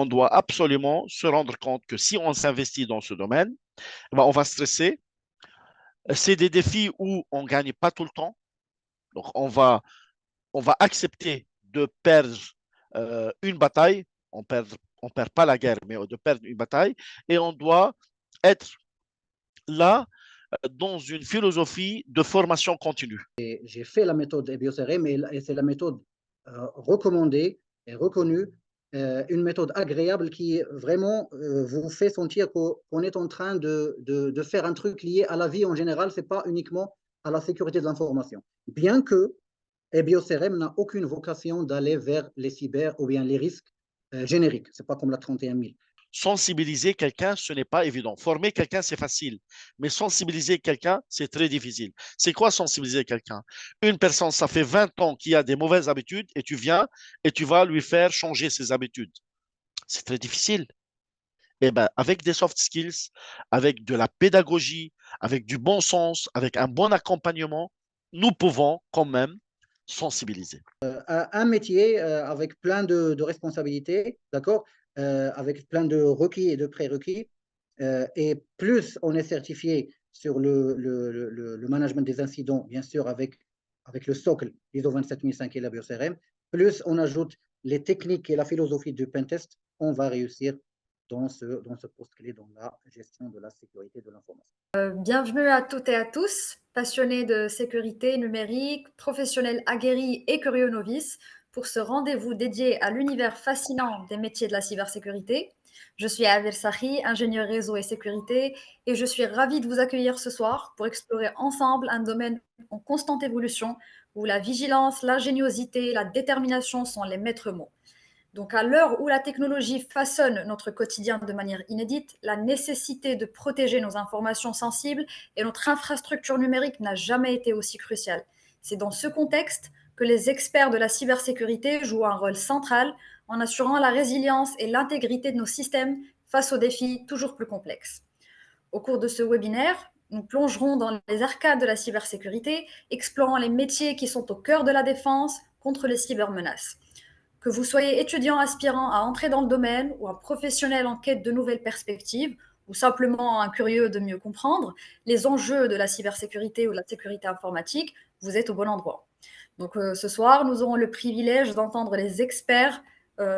on doit absolument se rendre compte que si on s'investit dans ce domaine, ben, on va stresser. C'est des défis où on ne gagne pas tout le temps. Donc, on va accepter de perdre une bataille. On perd pas la guerre, mais de perdre une bataille. Et on doit être là dans une philosophie de formation continue. J'ai fait la méthode EBIOCRM et c'est la méthode recommandée et reconnue, une méthode agréable qui vraiment vous fait sentir qu'on est en train de faire un truc lié à la vie en général, ce n'est pas uniquement à la sécurité de l'information. Bien que EBIOCRM n'a aucune vocation d'aller vers les cyber ou bien les risques génériques, ce n'est pas comme la 31 000. Sensibiliser quelqu'un, ce n'est pas évident. Former quelqu'un, c'est facile. Mais sensibiliser quelqu'un, c'est très difficile. C'est quoi sensibiliser quelqu'un? Une personne, ça fait 20 ans qu'il a des mauvaises habitudes et tu viens et tu vas lui faire changer ses habitudes. C'est très difficile. Eh ben, avec des soft skills, avec de la pédagogie, avec du bon sens, avec un bon accompagnement, nous pouvons quand même sensibiliser. Un métier avec plein de responsabilités, d'accord, avec plein de requis et de prérequis. Et plus on est certifié sur le management des incidents, bien sûr, avec le socle ISO 27005 et la BioCRM, plus on ajoute les techniques et la philosophie du pentest, on va réussir dans ce poste clé dans la gestion de la sécurité de l'information. Bienvenue à toutes et à tous, passionnés de sécurité numérique, professionnels aguerris et curieux novices, pour ce rendez-vous dédié à l'univers fascinant des métiers de la cybersécurité. Je suis Aver Sahi, ingénieur réseau et sécurité, et je suis ravie de vous accueillir ce soir pour explorer ensemble un domaine en constante évolution où la vigilance, l'ingéniosité, la détermination sont les maîtres mots. Donc, à l'heure où la technologie façonne notre quotidien de manière inédite, la nécessité de protéger nos informations sensibles et notre infrastructure numérique n'a jamais été aussi cruciale. C'est dans ce contexte que les experts de la cybersécurité jouent un rôle central en assurant la résilience et l'intégrité de nos systèmes face aux défis toujours plus complexes. Au cours de ce webinaire, nous plongerons dans les arcades de la cybersécurité, explorant les métiers qui sont au cœur de la défense contre les cybermenaces. Que vous soyez étudiant aspirant à entrer dans le domaine ou un professionnel en quête de nouvelles perspectives ou simplement un curieux de mieux comprendre les enjeux de la cybersécurité ou de la sécurité informatique, vous êtes au bon endroit. Donc ce soir, nous aurons le privilège d'entendre les experts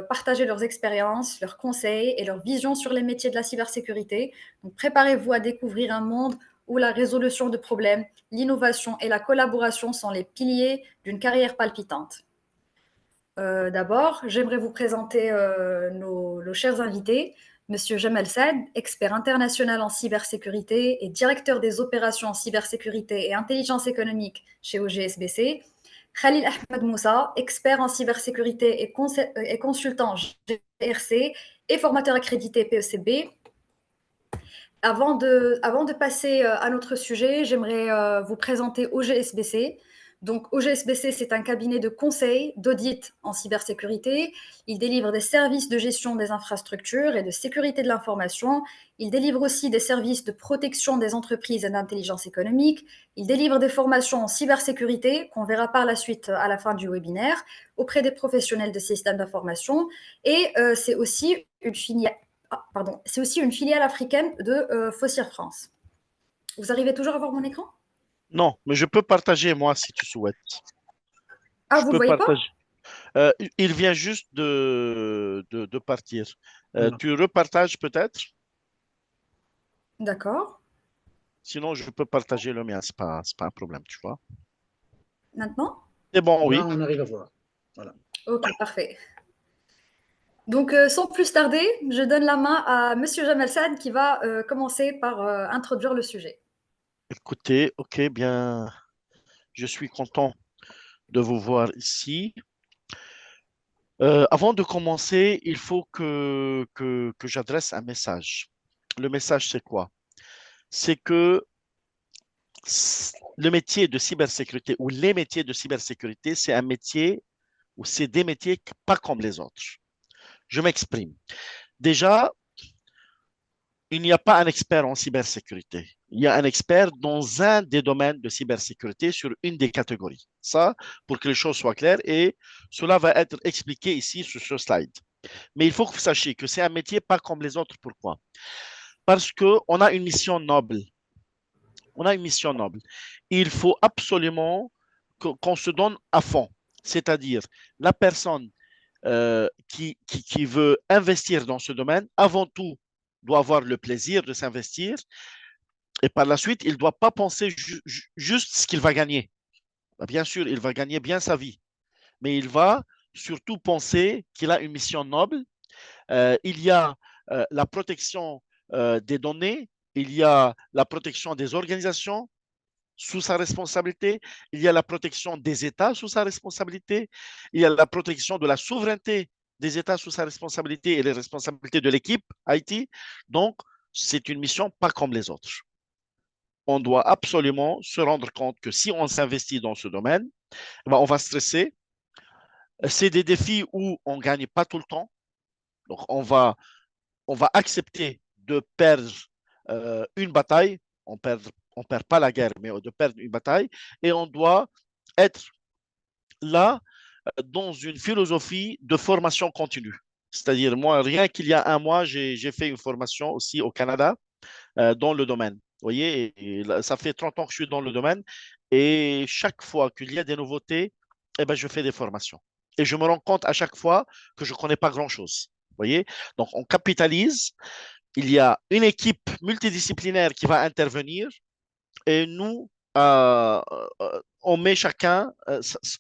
partager leurs expériences, leurs conseils et leurs visions sur les métiers de la cybersécurité. Donc préparez-vous à découvrir un monde où la résolution de problèmes, l'innovation et la collaboration sont les piliers d'une carrière palpitante. D'abord, j'aimerais vous présenter nos chers invités. Monsieur Jamal Saad, expert international en cybersécurité et directeur des opérations en cybersécurité et intelligence économique chez OGSBC. Khalil Ahmed Moussa, expert en cybersécurité et consultant GRC et formateur accrédité PECB. Avant de passer à notre sujet, j'aimerais vous présenter OGSBC. Donc, OGSBC, c'est un cabinet de conseil, d'audit en cybersécurité. Il délivre des services de gestion des infrastructures et de sécurité de l'information. Il délivre aussi des services de protection des entreprises et d'intelligence économique. Il délivre des formations en cybersécurité, qu'on verra par la suite à la fin du webinaire, auprès des professionnels de systèmes d'information. Et c'est aussi une filiale africaine de Fossir France. Vous arrivez toujours à voir mon écran? Non, mais je peux partager moi si tu souhaites. Ah, Je vous ne le peux voyez pas? partager. Il vient juste de partir. Voilà. Tu repartages peut-être? D'accord. Sinon, je peux partager le mien. C'est pas un problème, tu vois. Maintenant? C'est bon, Là, oui. on arrive à voir. Voilà. Ok, parfait. Donc, sans plus tarder, je donne la main à Monsieur Jamal Saad qui va commencer par introduire le sujet. Écoutez, ok, bien, je suis content de vous voir ici. Avant de commencer, il faut que j'adresse un message. Le message, c'est quoi? C'est que le métier de cybersécurité ou les métiers de cybersécurité, c'est un métier ou c'est des métiers pas comme les autres. Je m'exprime. Déjà, il n'y a pas un expert en cybersécurité. Il y a un expert dans un des domaines de cybersécurité sur une des catégories. Ça, pour que les choses soient claires, et cela va être expliqué ici sur ce slide. Mais il faut que vous sachiez que c'est un métier pas comme les autres. Pourquoi? Parce qu'on a une mission noble. On a une mission noble. Il faut absolument qu'on se donne à fond. C'est-à-dire, la personne qui veut investir dans ce domaine, avant tout, doit avoir le plaisir de s'investir. Et par la suite, il ne doit pas penser juste ce qu'il va gagner. Bien sûr, il va gagner bien sa vie, mais il va surtout penser qu'il a une mission noble. Il y a la protection des données, il y a la protection des organisations sous sa responsabilité, il y a la protection des États sous sa responsabilité, il y a la protection de la souveraineté des États sous sa responsabilité et les responsabilités de l'équipe Haïti. Donc, c'est une mission pas comme les autres. On doit absolument se rendre compte que si on s'investit dans ce domaine, ben, on va stresser. C'est des défis où on ne gagne pas tout le temps. Donc, on va accepter de perdre une bataille. On perd pas la guerre, mais de perdre une bataille. Et on doit être là dans une philosophie de formation continue. C'est-à-dire, moi, rien qu'il y a un mois, j'ai fait une formation aussi au Canada dans le domaine. Vous voyez, ça fait 30 ans que je suis dans le domaine et chaque fois qu'il y a des nouveautés, eh ben, je fais des formations. Et je me rends compte à chaque fois que je ne connais pas grand-chose. Vous voyez, donc on capitalise. Il y a une équipe multidisciplinaire qui va intervenir et nous, on met chacun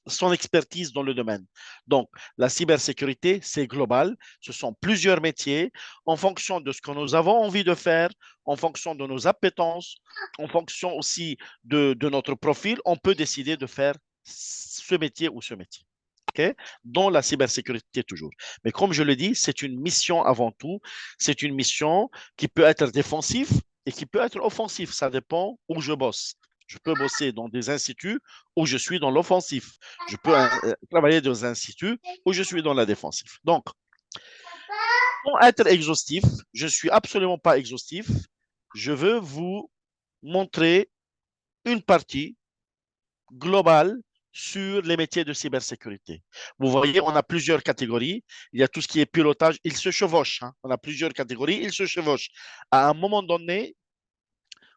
son expertise dans le domaine. Donc, la cybersécurité, c'est global. Ce sont plusieurs métiers en fonction de ce que nous avons envie de faire, en fonction de nos appétences, en fonction aussi de notre profil, on peut décider de faire ce métier ou ce métier. Okay? Dans la cybersécurité toujours. Mais comme je le dis, c'est une mission avant tout. C'est une mission qui peut être défensive et qui peut être offensif. Ça dépend où je bosse. Je peux bosser dans des instituts où je suis dans l'offensif. Je peux travailler dans un institut où je suis dans la défensive. Donc, pour être exhaustif, je ne suis absolument pas exhaustif. Je veux vous montrer une partie globale sur les métiers de cybersécurité. Vous voyez, on a plusieurs catégories. Il y a tout ce qui est pilotage. Il se chevauche. Hein. On a plusieurs catégories. Il se chevauche. À un moment donné,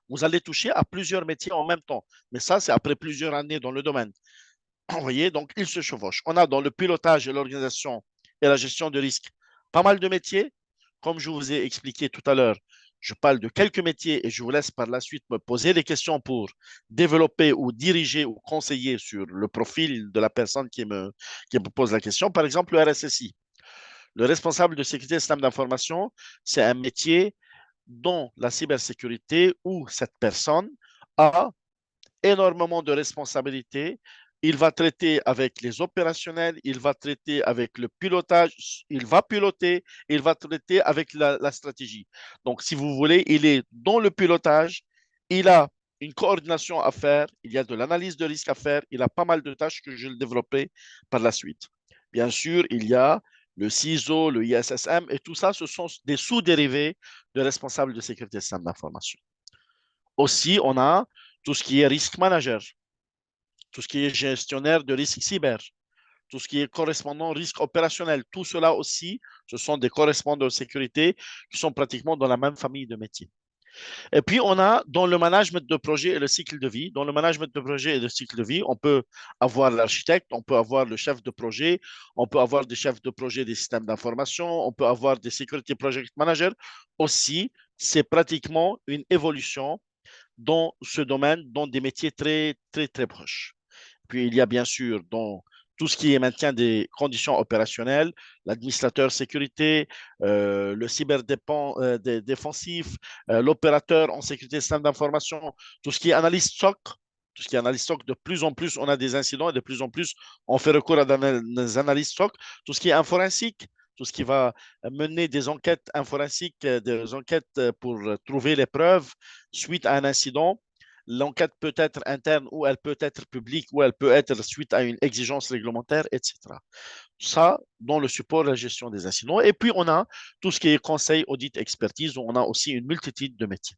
vous allez toucher à plusieurs métiers en même temps. Mais ça, c'est après plusieurs années dans le domaine. Vous voyez, donc il se chevauche. On a dans le pilotage et l'organisation et la gestion de risque pas mal de métiers. Comme je vous ai expliqué tout à l'heure, je parle de quelques métiers et je vous laisse par la suite me poser des questions pour développer ou diriger ou conseiller sur le profil de la personne qui me pose la question. Par exemple, le RSSI, le responsable de sécurité et système d'information, c'est un métier dont la cybersécurité où cette personne a énormément de responsabilités. Il va traiter avec les opérationnels, il va traiter avec le pilotage, il va piloter, il va traiter avec la stratégie. Donc, si vous voulez, il est dans le pilotage, il a une coordination à faire, il y a de l'analyse de risque à faire, il a pas mal de tâches que je vais développer par la suite. Bien sûr, il y a le CISO, le ISSM, et tout ça, ce sont des sous-dérivés de responsables de sécurité et système d'information. Aussi, on a tout ce qui est risk manager, tout ce qui est gestionnaire de risque cyber, tout ce qui est correspondant risque opérationnel. Tout cela aussi, ce sont des correspondants de sécurité qui sont pratiquement dans la même famille de métiers. Et puis, on a dans le management de projet et le cycle de vie. Dans le management de projet et le cycle de vie, on peut avoir l'architecte, on peut avoir le chef de projet, on peut avoir des chefs de projet des systèmes d'information, on peut avoir des security project managers. Aussi, c'est pratiquement une évolution dans ce domaine, dans des métiers très, très, très proches. Puis, il y a bien sûr dans tout ce qui est maintien des conditions opérationnelles, l'administrateur sécurité, le cyberdéfensif, l'opérateur en sécurité système d'information, tout ce qui est analyse SOC. Tout ce qui est analyse SOC, de plus en plus, on a des incidents et de plus en plus, on fait recours à des analyses SOC. Tout ce qui est informatique, tout ce qui va mener des enquêtes informatiques, des enquêtes pour trouver les preuves suite à un incident. L'enquête peut être interne ou elle peut être publique ou elle peut être suite à une exigence réglementaire, etc. Ça, dans le support et la gestion des incidents. Et puis, on a tout ce qui est conseil, audit, expertise, où on a aussi une multitude de métiers.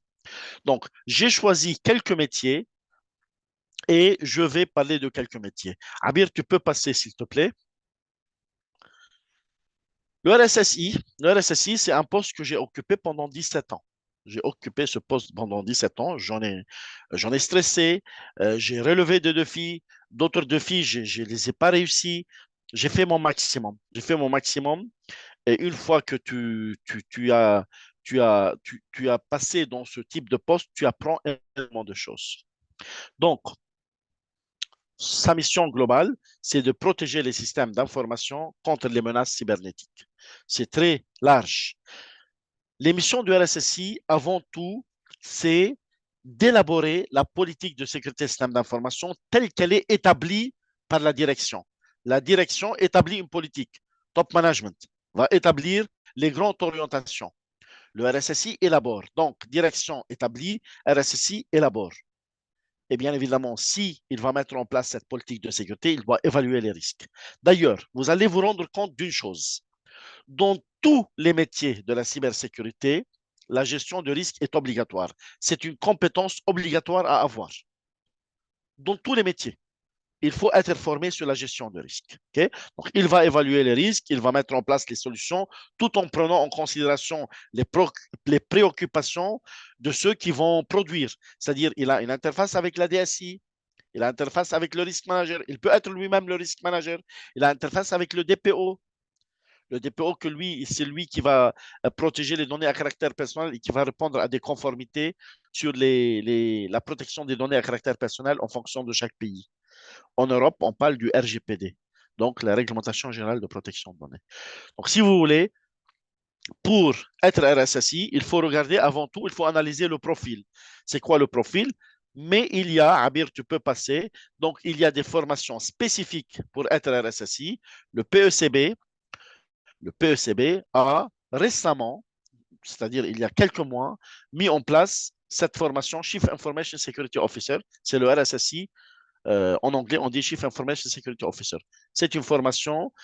Donc, j'ai choisi quelques métiers et je vais parler de quelques métiers. Abir, tu peux passer, s'il te plaît. Le RSSI, c'est un poste que j'ai occupé pendant 17 ans. J'ai occupé ce poste pendant 17 ans. J'en ai stressé. J'ai relevé des défis. D'autres défis, je ne les ai pas réussis. J'ai fait mon maximum. J'ai fait mon maximum. Et une fois que tu as passé dans ce type de poste, tu apprends énormément de choses. Donc, sa mission globale, c'est de protéger les systèmes d'information contre les menaces cybernétiques. C'est très large. Les missions du RSSI, avant tout, c'est d'élaborer la politique de sécurité des systèmes d'information telle qu'elle est établie par la direction. La direction établit une politique. Top management va établir les grandes orientations. Le RSSI élabore. Donc, direction établie, RSSI élabore. Et bien évidemment, si il va mettre en place cette politique de sécurité, il doit évaluer les risques. D'ailleurs, vous allez vous rendre compte d'une chose. Dans tous les métiers de la cybersécurité, la gestion de risque est obligatoire. C'est une compétence obligatoire à avoir. Dans tous les métiers, il faut être formé sur la gestion de risque. Okay? Donc, il va évaluer les risques, il va mettre en place les solutions, tout en prenant en considération les préoccupations de ceux qui vont produire. C'est-à-dire, il a une interface avec la DSI, il a une interface avec le risk manager, il peut être lui-même le risk manager, il a une interface avec le DPO. Le DPO, que lui, c'est lui qui va protéger les données à caractère personnel et qui va répondre à des conformités sur la protection des données à caractère personnel en fonction de chaque pays. En Europe, on parle du RGPD, donc la Réglementation générale de protection de données. Donc, si vous voulez, pour être RSSI, il faut regarder avant tout, il faut analyser le profil. C'est quoi le profil? Mais il y a, Abir, tu peux passer, donc il y a des formations spécifiques pour être RSSI. Le PECB a récemment, c'est-à-dire il y a quelques mois, mis en place cette formation Chief Information Security Officer. C'est le RSSI. En anglais, on dit Chief Information Security Officer. C'est une formation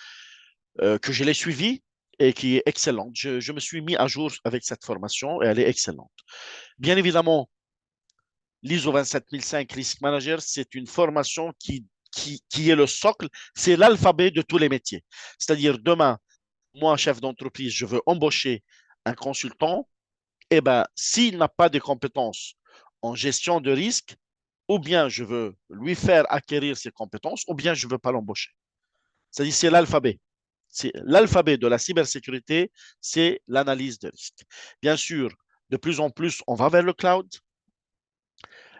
que je l'ai suivie et qui est excellente. Je me suis mis à jour avec cette formation et elle est excellente. Bien évidemment, l'ISO 27005 Risk Manager, c'est une formation qui est le socle, c'est l'alphabet de tous les métiers. C'est-à-dire, demain, moi, chef d'entreprise, je veux embaucher un consultant, eh ben, s'il n'a pas de compétences en gestion de risque, ou bien je veux lui faire acquérir ses compétences, ou bien je ne veux pas l'embaucher. C'est-à-dire, c'est l'alphabet. C'est l'alphabet de la cybersécurité, c'est l'analyse de risque. Bien sûr, de plus en plus, on va vers le cloud.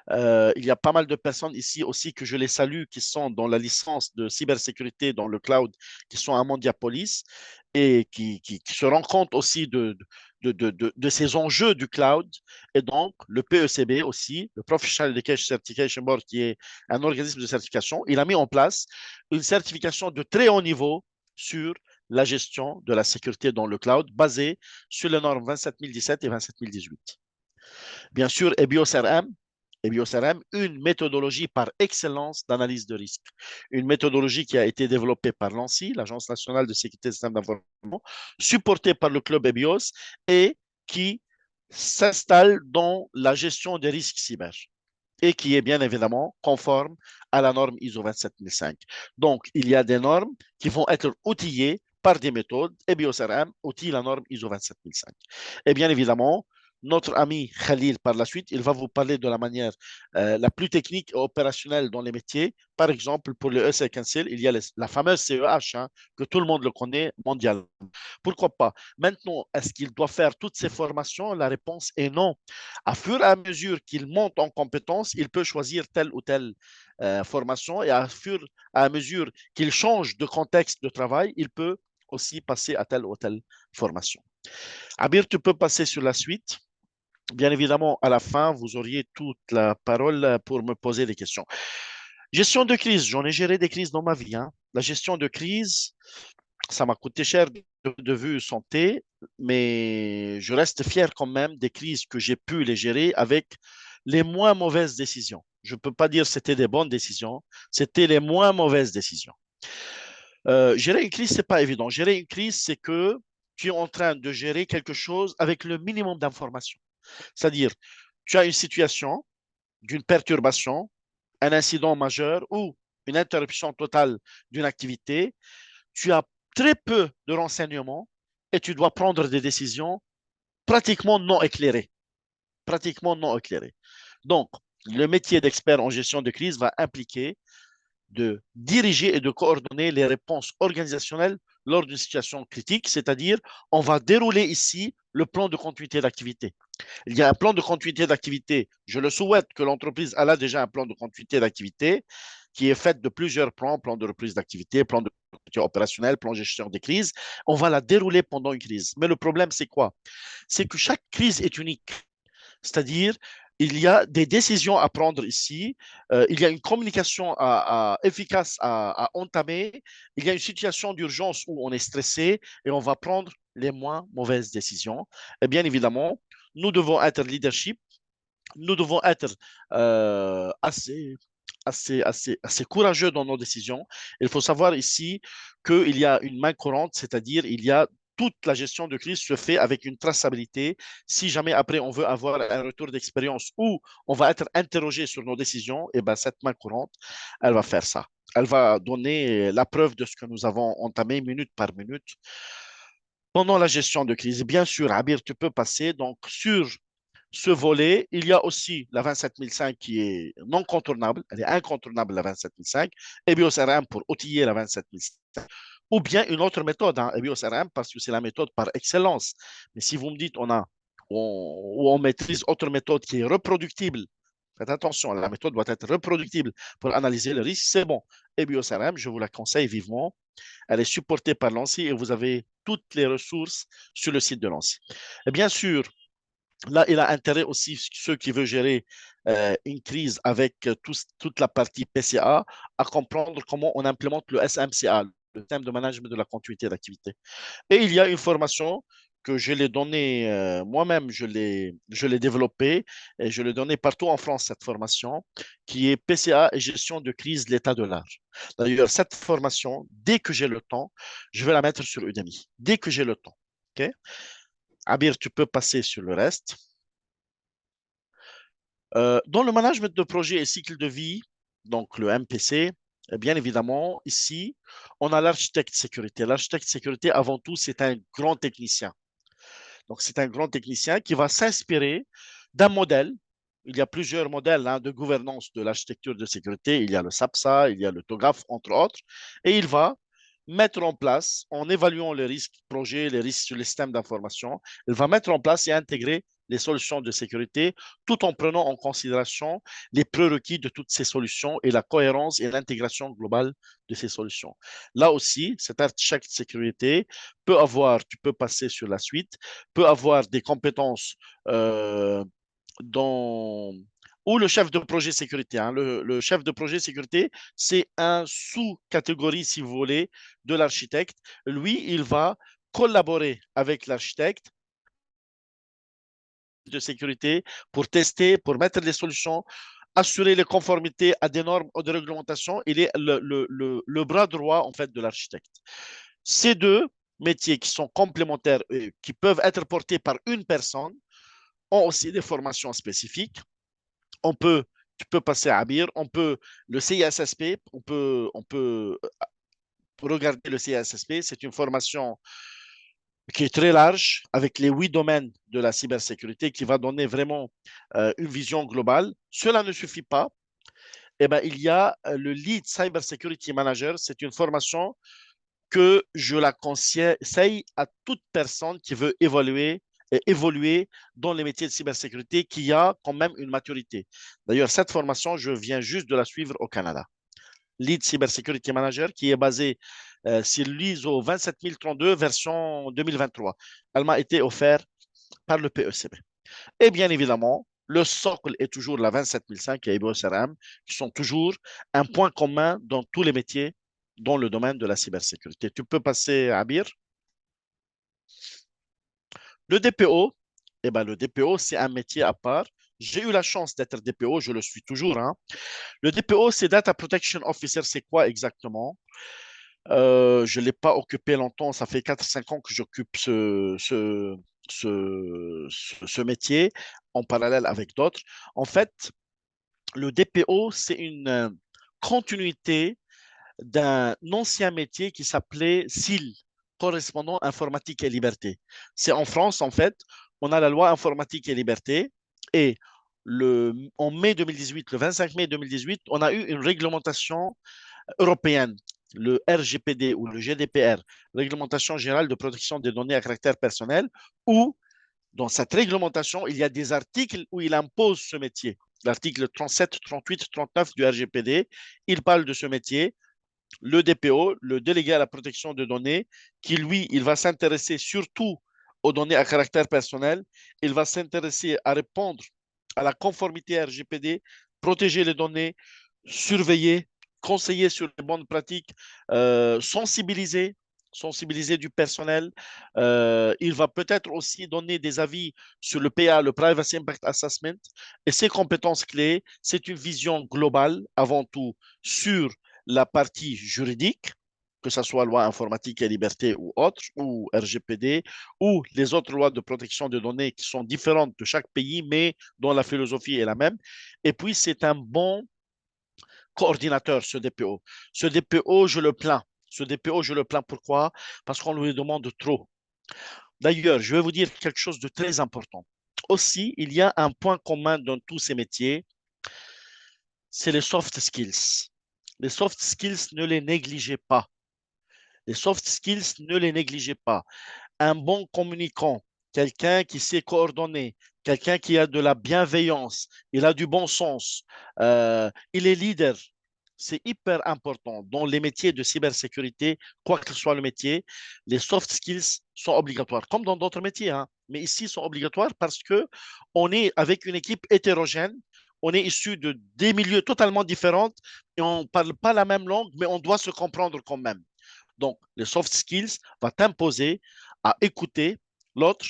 Il y a pas mal de personnes ici aussi que je les salue qui sont dans la licence de cybersécurité dans le cloud, qui sont à Mondiapolis et qui se rendent compte aussi de ces enjeux du cloud. Et donc, le PECB aussi, le Professional Education Certification Board, qui est un organisme de certification, il a mis en place une certification de très haut niveau sur la gestion de la sécurité dans le cloud basée sur les normes 27017 et 27018. Bien sûr, EBIOS-RM, une méthodologie par excellence d'analyse de risque. Une méthodologie qui a été développée par l'ANSSI, l'Agence nationale de sécurité des systèmes d'information, supportée par le club EBIOS et qui s'installe dans la gestion des risques cyber et qui est bien évidemment conforme à la norme ISO 27005. Donc, il y a des normes qui vont être outillées par des méthodes. EBIOS-RM outille la norme ISO 27005. Et bien évidemment, notre ami Khalil, par la suite, il va vous parler de la manière la plus technique et opérationnelle dans les métiers. Par exemple, pour le EC Cancel, il y a la fameuse CEH, hein, que tout le monde le connaît mondialement. Pourquoi pas? Maintenant, est-ce qu'il doit faire toutes ces formations? La réponse est non. À fur et à mesure qu'il monte en compétences, il peut choisir telle ou telle formation et à fur et à mesure qu'il change de contexte de travail, il peut aussi passer à telle ou telle formation. Abir, tu peux passer sur la suite. Bien évidemment, à la fin, vous auriez toute la parole pour me poser des questions. Gestion de crise, j'en ai géré des crises dans ma vie. Hein. La gestion de crise, ça m'a coûté cher de vue santé, mais je reste fier quand même des crises que j'ai pu les gérer avec les moins mauvaises décisions. Je ne peux pas dire que c'était des bonnes décisions, c'était les moins mauvaises décisions. Gérer une crise, ce n'est pas évident. Gérer une crise, c'est que tu es en train de gérer quelque chose avec le minimum d'informations. C'est-à-dire, tu as une situation d'une perturbation, un incident majeur ou une interruption totale d'une activité. Tu as très peu de renseignements et tu dois prendre des décisions pratiquement non éclairées. Pratiquement non éclairées. Donc, le métier d'expert en gestion de crise va impliquer de diriger et de coordonner les réponses organisationnelles lors d'une situation critique, c'est-à-dire on va dérouler ici le plan de continuité d'activité. Il y a un plan de continuité d'activité. Je le souhaite que l'entreprise a déjà un plan de continuité d'activité qui est fait de plusieurs plans, plan de reprise d'activité, plan de continuité opérationnel, plan de gestion des crises. On va la dérouler pendant une crise. Mais le problème, c'est quoi? C'est que chaque crise est unique. C'est-à-dire, il y a des décisions à prendre ici, il y a une communication efficace à entamer, il y a une situation d'urgence où on est stressé et on va prendre les moins mauvaises décisions. Et bien évidemment, nous devons être leadership, nous devons être assez courageux dans nos décisions. Il faut savoir ici qu'il y a une main courante, c'est-à-dire il y a toute la gestion de crise se fait avec une traçabilité. Si jamais après on veut avoir un retour d'expérience où on va être interrogé sur nos décisions, et ben cette main courante, elle va faire ça. Elle va donner la preuve de ce que nous avons entamé minute par minute pendant la gestion de crise. Bien sûr, Abir, tu peux passer donc sur ce volet. Il y a aussi la 27005 qui est non contournable, elle est incontournable, la 27005, et BioCRM pour outiller la 27005. Ou bien une autre méthode, hein, BioCRM, parce que c'est la méthode par excellence. Mais si vous me dites on maîtrise autre méthode qui est reproductible, faites attention, la méthode doit être reproductible pour analyser le risque, c'est bon. Et BioCRM, je vous la conseille vivement. Elle est supportée par l'ANSI et vous avez toutes les ressources sur le site de l'ANSI. Et bien sûr, là, il a intérêt aussi, ceux qui veulent gérer une crise avec toute la partie PCA, à comprendre comment on implémente le SMCA, le système de management de la continuité d'activité. Et il y a une formation que je l'ai donnée moi-même, je l'ai développée et je l'ai donnée partout en France, cette formation, qui est PCA et gestion de crise de l'état de l'art. D'ailleurs, cette formation, dès que j'ai le temps, je vais la mettre sur Udemy. Dès que j'ai le temps. OK? Abir, tu peux passer sur le reste. Dans le management de projet et cycle de vie, donc le MPC, bien évidemment, ici, on a l'architecte sécurité. L'architecte sécurité, avant tout, c'est un grand technicien. Donc, c'est un grand technicien qui va s'inspirer d'un modèle. Il y a plusieurs modèles hein, de gouvernance de l'architecture de sécurité. Il y a le SAPSA, il y a le TOGAF, entre autres. Et il va mettre en place, en évaluant les risques projets, les risques sur les systèmes d'information, il va mettre en place et intégrer les solutions de sécurité tout en prenant en considération les prérequis de toutes ces solutions et la cohérence et l'intégration globale de ces solutions. Là aussi, cet architecte de sécurité peut avoir, tu peux passer sur la suite, peut avoir des compétences dans ou le chef de projet sécurité. Hein. Le chef de projet sécurité, c'est un sous-catégorie, si vous voulez, de l'architecte. Lui, il va collaborer avec l'architecte de sécurité pour tester, pour mettre des solutions, assurer les conformités à des normes ou de réglementation. Il est le bras droit, en fait, de l'architecte. Ces deux métiers qui sont complémentaires et qui peuvent être portés par une personne ont aussi des formations spécifiques. Tu peux passer à Abir, le CISSP, on peut regarder le CISSP, c'est une formation qui est très large avec les 8 domaines de la cybersécurité qui va donner vraiment une vision globale. Cela ne suffit pas. Eh ben, il y a le Lead Cyber Security Manager, c'est une formation que je la conseille à toute personne qui veut évoluer dans les métiers de cybersécurité, qui a quand même une maturité. D'ailleurs, cette formation, je viens juste de la suivre au Canada. Lead Cybersecurity Manager, qui est basée sur l'ISO 27032 version 2023. Elle m'a été offerte par le PECB. Et bien évidemment, le socle est toujours la 27005 et IBOSRM, qui sont toujours un point commun dans tous les métiers dans le domaine de la cybersécurité. Tu peux passer à Abir. Le DPO, eh ben, le DPO, c'est un métier à part. J'ai eu la chance d'être DPO, je le suis toujours. Hein. Le DPO, c'est Data Protection Officer, c'est quoi exactement? Je ne l'ai pas occupé longtemps, ça fait 4-5 ans que j'occupe ce métier en parallèle avec d'autres. En fait, le DPO, c'est une continuité d'un ancien métier qui s'appelait SIL, correspondant informatique et liberté. C'est en France, en fait, on a la loi informatique et liberté et en mai 2018, le 25 mai 2018, on a eu une réglementation européenne, le RGPD ou le GDPR, Réglementation générale de protection des données à caractère personnel, où dans cette réglementation, il y a des articles où il impose ce métier. L'article 37, 38, 39 du RGPD, il parle de ce métier. Le DPO, le délégué à la protection de données, qui lui, il va s'intéresser surtout aux données à caractère personnel. Il va s'intéresser à répondre à la conformité RGPD, protéger les données, surveiller, conseiller sur les bonnes pratiques, sensibiliser du personnel. Il va peut-être aussi donner des avis sur le PA, le Privacy Impact Assessment. Et ces compétences clés, c'est une vision globale avant tout sur la partie juridique, que ce soit loi informatique et liberté ou autre, ou RGPD, ou les autres lois de protection des données qui sont différentes de chaque pays, mais dont la philosophie est la même. Et puis, c'est un bon coordinateur, ce DPO. Ce DPO, je le plains. Ce DPO, je le plains. Pourquoi? Parce qu'on lui demande trop. D'ailleurs, je vais vous dire quelque chose de très important. Aussi, il y a un point commun dans tous ces métiers, c'est les soft skills. Les soft skills, ne les négligez pas. Les soft skills, ne les négligez pas. Un bon communicant, quelqu'un qui sait coordonner, quelqu'un qui a de la bienveillance, il a du bon sens, il est leader. C'est hyper important. Dans les métiers de cybersécurité, quoi que soit le métier, les soft skills sont obligatoires, comme dans d'autres métiers, hein. Mais ici, ils sont obligatoires parce que on est avec une équipe hétérogène, on est issu de des milieux totalement différents et on ne parle pas la même langue, mais on doit se comprendre quand même. Donc, les soft skills vont t'imposer à écouter l'autre,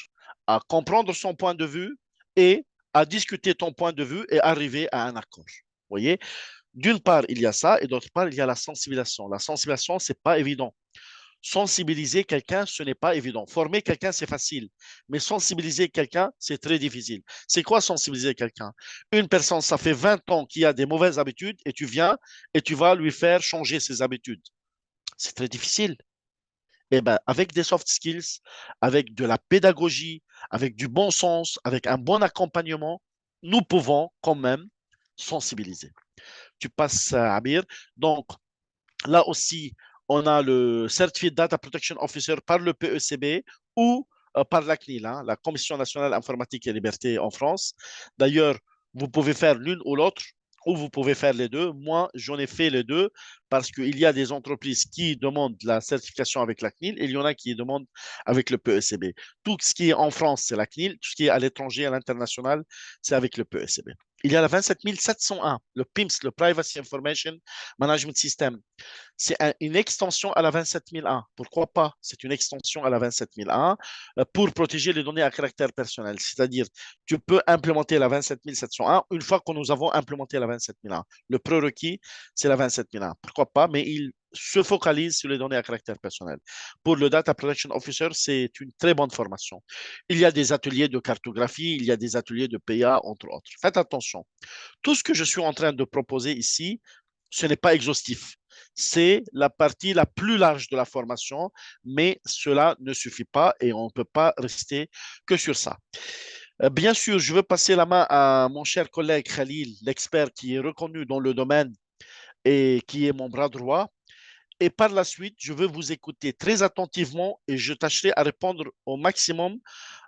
à comprendre son point de vue et à discuter ton point de vue et arriver à un accord. Vous voyez? D'une part, il y a ça et d'autre part, il y a la sensibilisation. La sensibilisation, ce n'est pas évident. Sensibiliser quelqu'un, ce n'est pas évident. Former quelqu'un, c'est facile. Mais sensibiliser quelqu'un, c'est très difficile. C'est quoi sensibiliser quelqu'un? Une personne, ça fait 20 ans qu'il a des mauvaises habitudes et tu viens et tu vas lui faire changer ses habitudes. C'est très difficile. Eh ben, avec des soft skills, avec de la pédagogie, avec du bon sens, avec un bon accompagnement, nous pouvons quand même sensibiliser. Tu passes à Abir. Donc, là aussi, on a le Certified Data Protection Officer par le PECB ou par la CNIL, hein, la Commission nationale informatique et liberté en France. D'ailleurs, vous pouvez faire l'une ou l'autre, ou vous pouvez faire les deux. Moi, j'en ai fait les deux parce qu'il y a des entreprises qui demandent la certification avec la CNIL et il y en a qui demandent avec le PECB. Tout ce qui est en France, c'est la CNIL. Tout ce qui est à l'étranger, à l'international, c'est avec le PECB. Il y a la 27701, le PIMS, le Privacy Information Management System. C'est une extension à la 27001. Pourquoi pas? C'est une extension à la 27001 pour protéger les données à caractère personnel. C'est-à-dire, tu peux implémenter la 27701 une fois que nous avons implémenté la 27001. Le prérequis, c'est la 27001. Pourquoi pas? Mais il se focalise sur les données à caractère personnel. Pour le Data Protection Officer, c'est une très bonne formation. Il y a des ateliers de cartographie, il y a des ateliers de PA, entre autres. Faites attention. Tout ce que je suis en train de proposer ici, ce n'est pas exhaustif. C'est la partie la plus large de la formation, mais cela ne suffit pas et on ne peut pas rester que sur ça. Bien sûr, je veux passer la main à mon cher collègue Khalil, l'expert qui est reconnu dans le domaine et qui est mon bras droit. Et par la suite, je veux vous écouter très attentivement et je tâcherai à répondre au maximum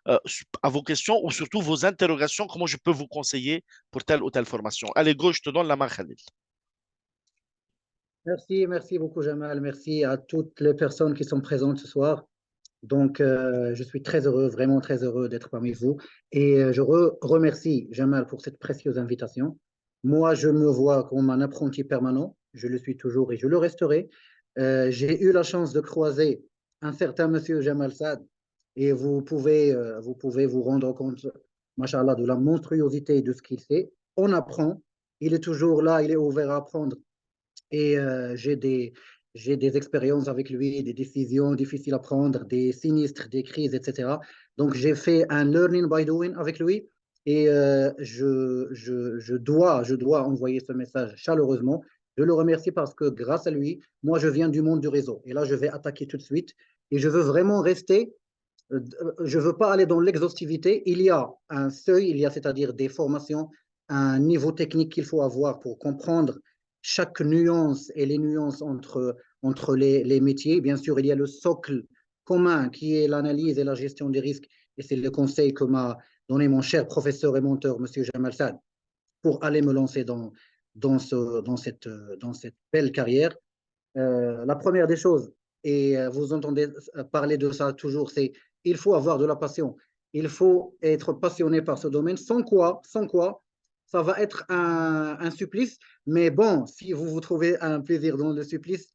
à vos questions ou surtout vos interrogations, comment je peux vous conseiller pour telle ou telle formation. Allez, go, je te donne la main, Khalil. Merci beaucoup, Jamal. Merci à toutes les personnes qui sont présentes ce soir. Donc, je suis très heureux, vraiment très heureux d'être parmi vous. Et je remercie Jamal pour cette précieuse invitation. Moi, je me vois comme un apprenti permanent. Je le suis toujours et je le resterai. J'ai eu la chance de croiser un certain monsieur Jamal Saad et vous pouvez vous rendre compte, machallah, de la monstruosité de ce qu'il fait. On apprend. Il est toujours là, il est ouvert à apprendre. Et j'ai des expériences avec lui, des décisions difficiles à prendre, des sinistres, des crises, etc. Donc, j'ai fait un learning by doing avec lui et je dois envoyer ce message chaleureusement. Je le remercie parce que grâce à lui, moi, je viens du monde du réseau. Et là, je vais attaquer tout de suite. et je veux vraiment rester, je ne veux pas aller dans l'exhaustivité. Il y a un seuil, il y a c'est-à-dire des formations, un niveau technique qu'il faut avoir pour comprendre chaque nuance et les nuances entre les métiers. Bien sûr, il y a le socle commun qui est l'analyse et la gestion des risques, et c'est le conseil que m'a donné mon cher professeur et mentor, M. Jamal Saad, pour aller me lancer dans cette belle carrière. La première des choses, et vous entendez parler de ça toujours, c'est il faut avoir de la passion. Il faut être passionné par ce domaine, sans quoi ça va être un supplice. Mais bon, si vous vous trouvez un plaisir dans le supplice,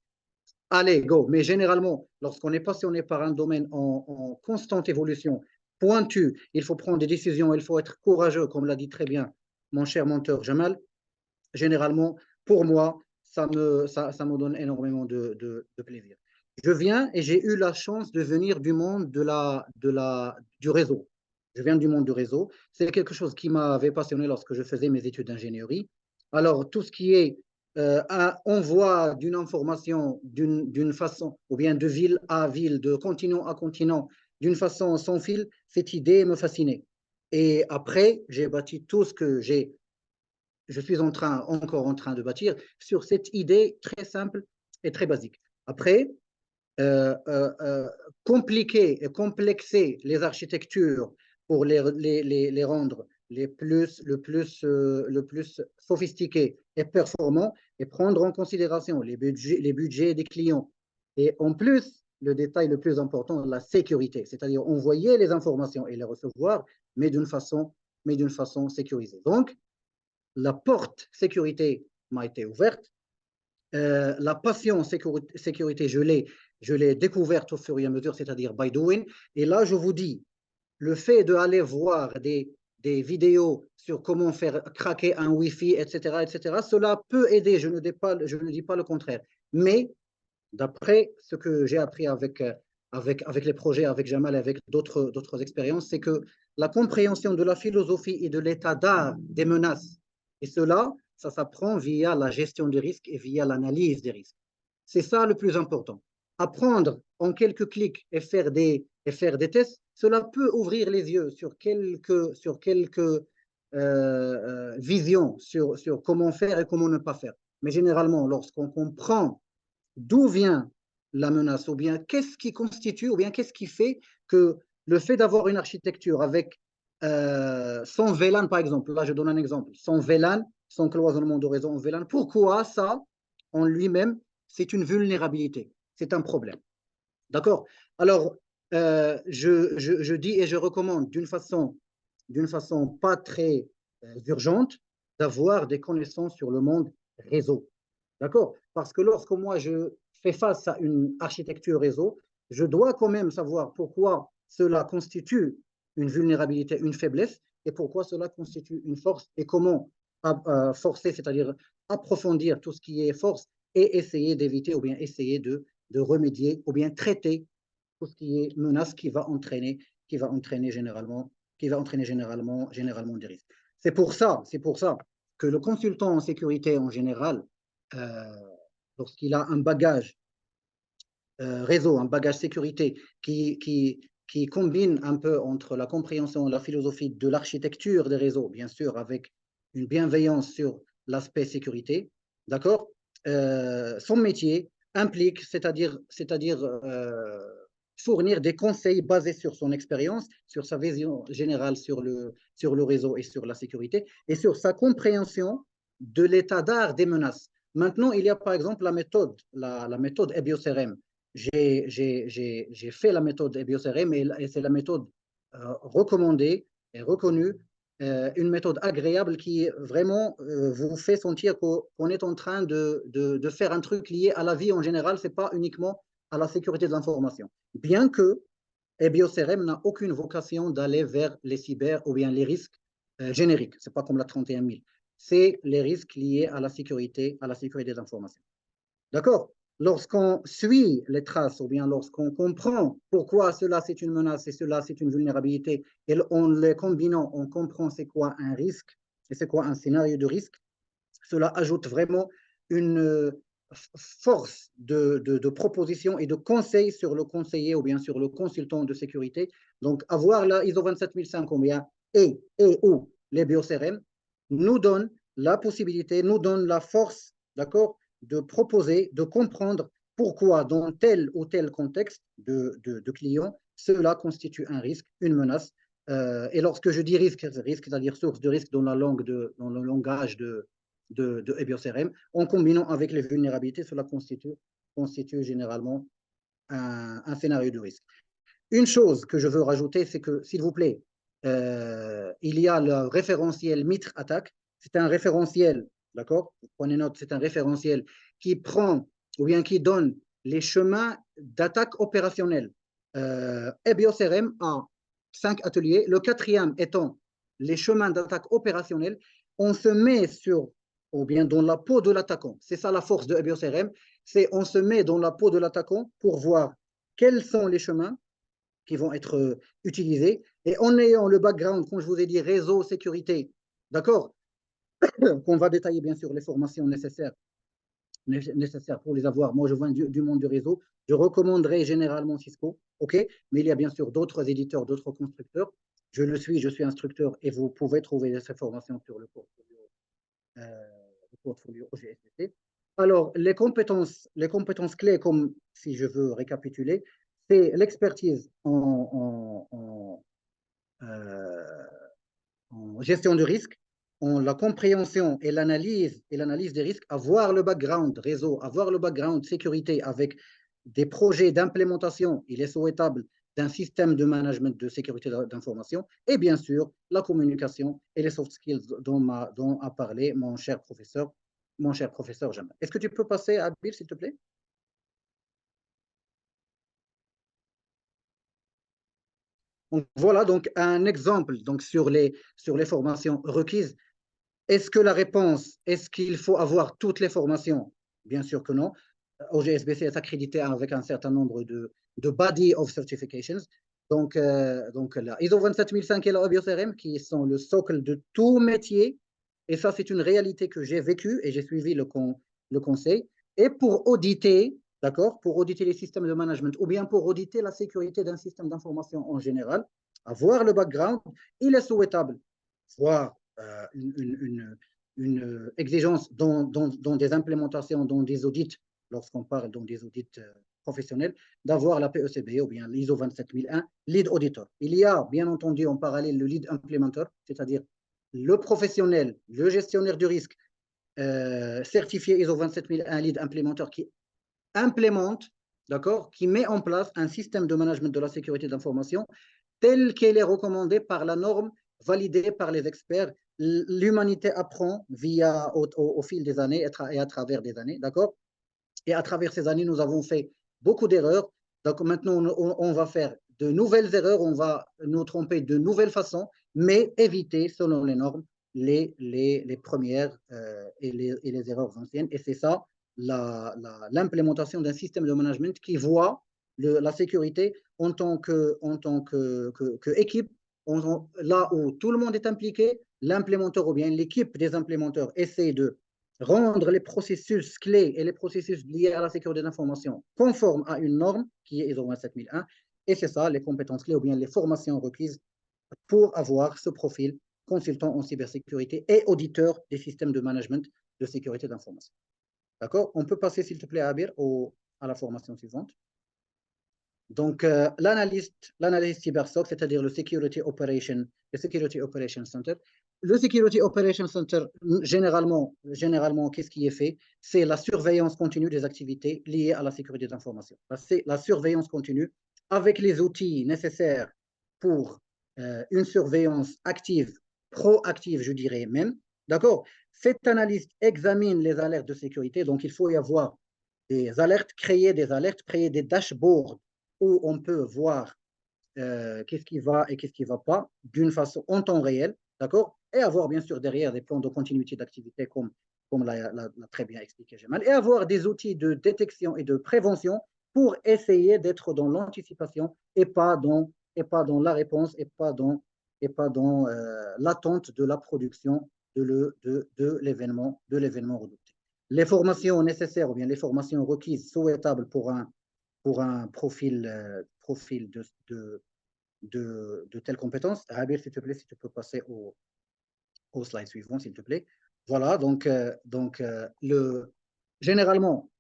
allez, go. Mais généralement, lorsqu'on est passionné par un domaine en constante évolution, pointu, il faut prendre des décisions, il faut être courageux, comme l'a dit très bien mon cher mentor Jamal. Généralement, pour moi, ça me donne énormément de plaisir. Je viens et j'ai eu la chance de venir du monde du réseau. Je viens du monde du réseau. C'est quelque chose qui m'avait passionné lorsque je faisais mes études d'ingénierie. Alors, tout ce qui est envoi d'une information d'une façon, ou bien de ville à ville, de continent à continent, d'une façon sans fil, cette idée me fascinait. Et après, j'ai bâti tout ce que je suis encore en train de bâtir sur cette idée très simple et très basique. Après, euh, euh, euh, compliquer et complexer les architectures pour les rendre le plus sophistiqués et performants, et prendre en considération les budgets des clients. Et en plus, le détail le plus important, la sécurité, c'est-à-dire envoyer les informations et les recevoir, mais d'une façon sécurisée. Donc, la porte sécurité m'a été ouverte. La passion sécurité, je l'ai découverte au fur et à mesure, c'est-à-dire by doing. Et là, je vous dis, le fait d'aller voir des vidéos sur comment faire craquer un Wi-Fi, etc., cela peut aider, je ne dis pas le contraire. Mais d'après ce que j'ai appris avec les projets, avec Jamal, avec d'autres expériences, c'est que la compréhension de la philosophie et de l'état d'art des menaces, et cela, ça s'apprend via la gestion des risques et via l'analyse des risques. C'est ça le plus important. Apprendre en quelques clics et faire des tests, cela peut ouvrir les yeux sur quelques visions sur comment faire et comment ne pas faire. Mais généralement, lorsqu'on comprend d'où vient la menace, ou bien qu'est-ce qui constitue, ou bien qu'est-ce qui fait que le fait d'avoir une architecture avec sans VLAN, par exemple, là je donne un exemple, sans VLAN, sans cloisonnement de réseau en VLAN, pourquoi ça, en lui-même, c'est une vulnérabilité, c'est un problème. D'accord? Alors, je dis et je recommande d'une façon pas très urgente d'avoir des connaissances sur le monde réseau. D'accord? Parce que lorsque moi je fais face à une architecture réseau, je dois quand même savoir pourquoi cela constitue une vulnérabilité, une faiblesse, et pourquoi cela constitue une force, et comment forcer, c'est-à-dire approfondir tout ce qui est force, et essayer d'éviter ou bien essayer de remédier ou bien traiter tout ce qui est menace qui va entraîner généralement des risques. C'est pour ça que le consultant en sécurité en général, euh, lorsqu'il a un bagage réseau, un bagage sécurité qui combine un peu entre la compréhension et la philosophie de l'architecture des réseaux, bien sûr, avec une bienveillance sur l'aspect sécurité, d'accord? Son métier implique, c'est-à-dire fournir des conseils basés sur son expérience, sur sa vision générale sur le réseau et sur la sécurité, et sur sa compréhension de l'état d'art des menaces. Maintenant, il y a par exemple la méthode EBIOS-RM. J'ai fait la méthode EBIOS-RM et c'est la méthode recommandée et reconnue, une méthode agréable qui vraiment vous fait sentir qu'on est en train de faire un truc lié à la vie en général, ce n'est pas uniquement à la sécurité de l'information. Bien que EBIOS-RM n'a aucune vocation d'aller vers les cyber ou bien les risques génériques, ce n'est pas comme la 31 000. C'est les risques liés à la sécurité des informations. D'accord? Lorsqu'on suit les traces ou bien lorsqu'on comprend pourquoi cela c'est une menace et cela c'est une vulnérabilité, et en les combinant, on comprend c'est quoi un risque et c'est quoi un scénario de risque, cela ajoute vraiment une force de proposition et de conseil sur le conseiller ou bien sur le consultant de sécurité. Donc, avoir la ISO 27005 ou bien ou les BioCRM nous donne la possibilité, nous donne la force, d'accord, de proposer, de comprendre pourquoi dans tel ou tel contexte de client, cela constitue un risque, une menace. Et lorsque je dis risque, c'est-à-dire source de risque dans dans le langage de BioCRM, en combinant avec les vulnérabilités, cela constitue généralement un scénario de risque. Une chose que je veux rajouter, c'est que, s'il vous plaît, il y a le référentiel Mitre Attack. C'est un référentiel, d'accord? Vous prenez note, c'est un référentiel qui prend ou bien qui donne les chemins d'attaque opérationnelle. BioCRM a 5 ateliers. Le quatrième étant les chemins d'attaque opérationnelle. On se met sur ou bien dans la peau de l'attaquant. C'est ça la force de BioCRM. C'est on se met dans la peau de l'attaquant pour voir quels sont les chemins qui vont être utilisés. Et en ayant le background, comme je vous ai dit, réseau, sécurité, d'accord, qu'on va détailler bien sûr les formations nécessaires pour les avoir. Moi, je viens du monde du réseau. Je recommanderais généralement Cisco, OK, mais il y a bien sûr d'autres éditeurs, d'autres constructeurs. Je suis instructeur et vous pouvez trouver ces formations sur le portfolio OGSBC. Alors, les compétences clés, comme si je veux récapituler, c'est l'expertise en gestion de risque, en la compréhension et l'analyse des risques, avoir le background réseau, avoir le background sécurité avec des projets d'implémentation, il est souhaitable, d'un système de management de sécurité d'information, et bien sûr, la communication et les soft skills dont a parlé mon cher professeur Jamal. Est-ce que tu peux passer à Bill, s'il te plaît? Donc, voilà donc un exemple donc, sur les formations requises. Est-ce que la réponse, est-ce qu'il faut avoir toutes les formations? Bien sûr que non. OGSBC est accrédité avec un certain nombre de body of certifications. Donc la ISO 27005 et la OBIOCRM qui sont le socle de tout métier. Et ça, c'est une réalité que j'ai vécue et j'ai suivi le conseil. Et pour auditer, d'accord, pour auditer les systèmes de management ou bien pour auditer la sécurité d'un système d'information en général, avoir le background, il est souhaitable, voire une exigence dans des implémentations, dans des audits, lorsqu'on parle dans des audits professionnels, d'avoir la PECB ou bien l'ISO 27001, lead auditor. Il y a bien entendu en parallèle le lead implémenteur, c'est-à-dire le professionnel, le gestionnaire du risque certifié ISO 27001 lead implémenteur qui implémente, d'accord, qui met en place un système de management de la sécurité d'information tel qu'elle est recommandée par la norme validée par les experts. L'humanité apprend au fil des années et à travers des années, d'accord? Et à travers ces années, nous avons fait beaucoup d'erreurs. Donc maintenant, on va faire de nouvelles erreurs, on va nous tromper de nouvelles façons, mais éviter, selon les normes, les premières et les erreurs anciennes. Et c'est ça, l'implémentation d'un système de management qui voit la sécurité en tant qu'équipe, là où tout le monde est impliqué, l'implémenteur ou bien l'équipe des implémenteurs essaie de rendre les processus clés et les processus liés à la sécurité d'information conformes à une norme qui est ISO 27001. Et c'est ça, les compétences clés ou bien les formations requises pour avoir ce profil consultant en cybersécurité et auditeur des systèmes de management de sécurité d'information. D'accord? On peut passer, s'il te plaît, Abir, à la formation suivante. Donc, l'analyse cybersoc, c'est-à-dire le Security Operation Center. Le Security Operation Center, généralement qu'est-ce qui est fait? C'est la surveillance continue des activités liées à la sécurité d'information. C'est la surveillance continue avec les outils nécessaires pour une surveillance active, proactive, je dirais même. D'accord? Cette analyse examine les alertes de sécurité, donc il faut y avoir des alertes, créer des dashboards où on peut voir qu'est-ce qui va et qu'est-ce qui ne va pas d'une façon en temps réel, d'accord? Et avoir bien sûr derrière des plans de continuité d'activité comme l'a très bien expliqué Jamal, et avoir des outils de détection et de prévention pour essayer d'être dans l'anticipation et pas dans la réponse et pas dans l'attente de la production de l'événement redouté. les formations nécessaires ou bien les formations requises souhaitables pour un profil, profil de telles compétences. Habir, s'il te plaît, si tu peux passer au slide suivant, s'il te plaît. Voilà, généralement,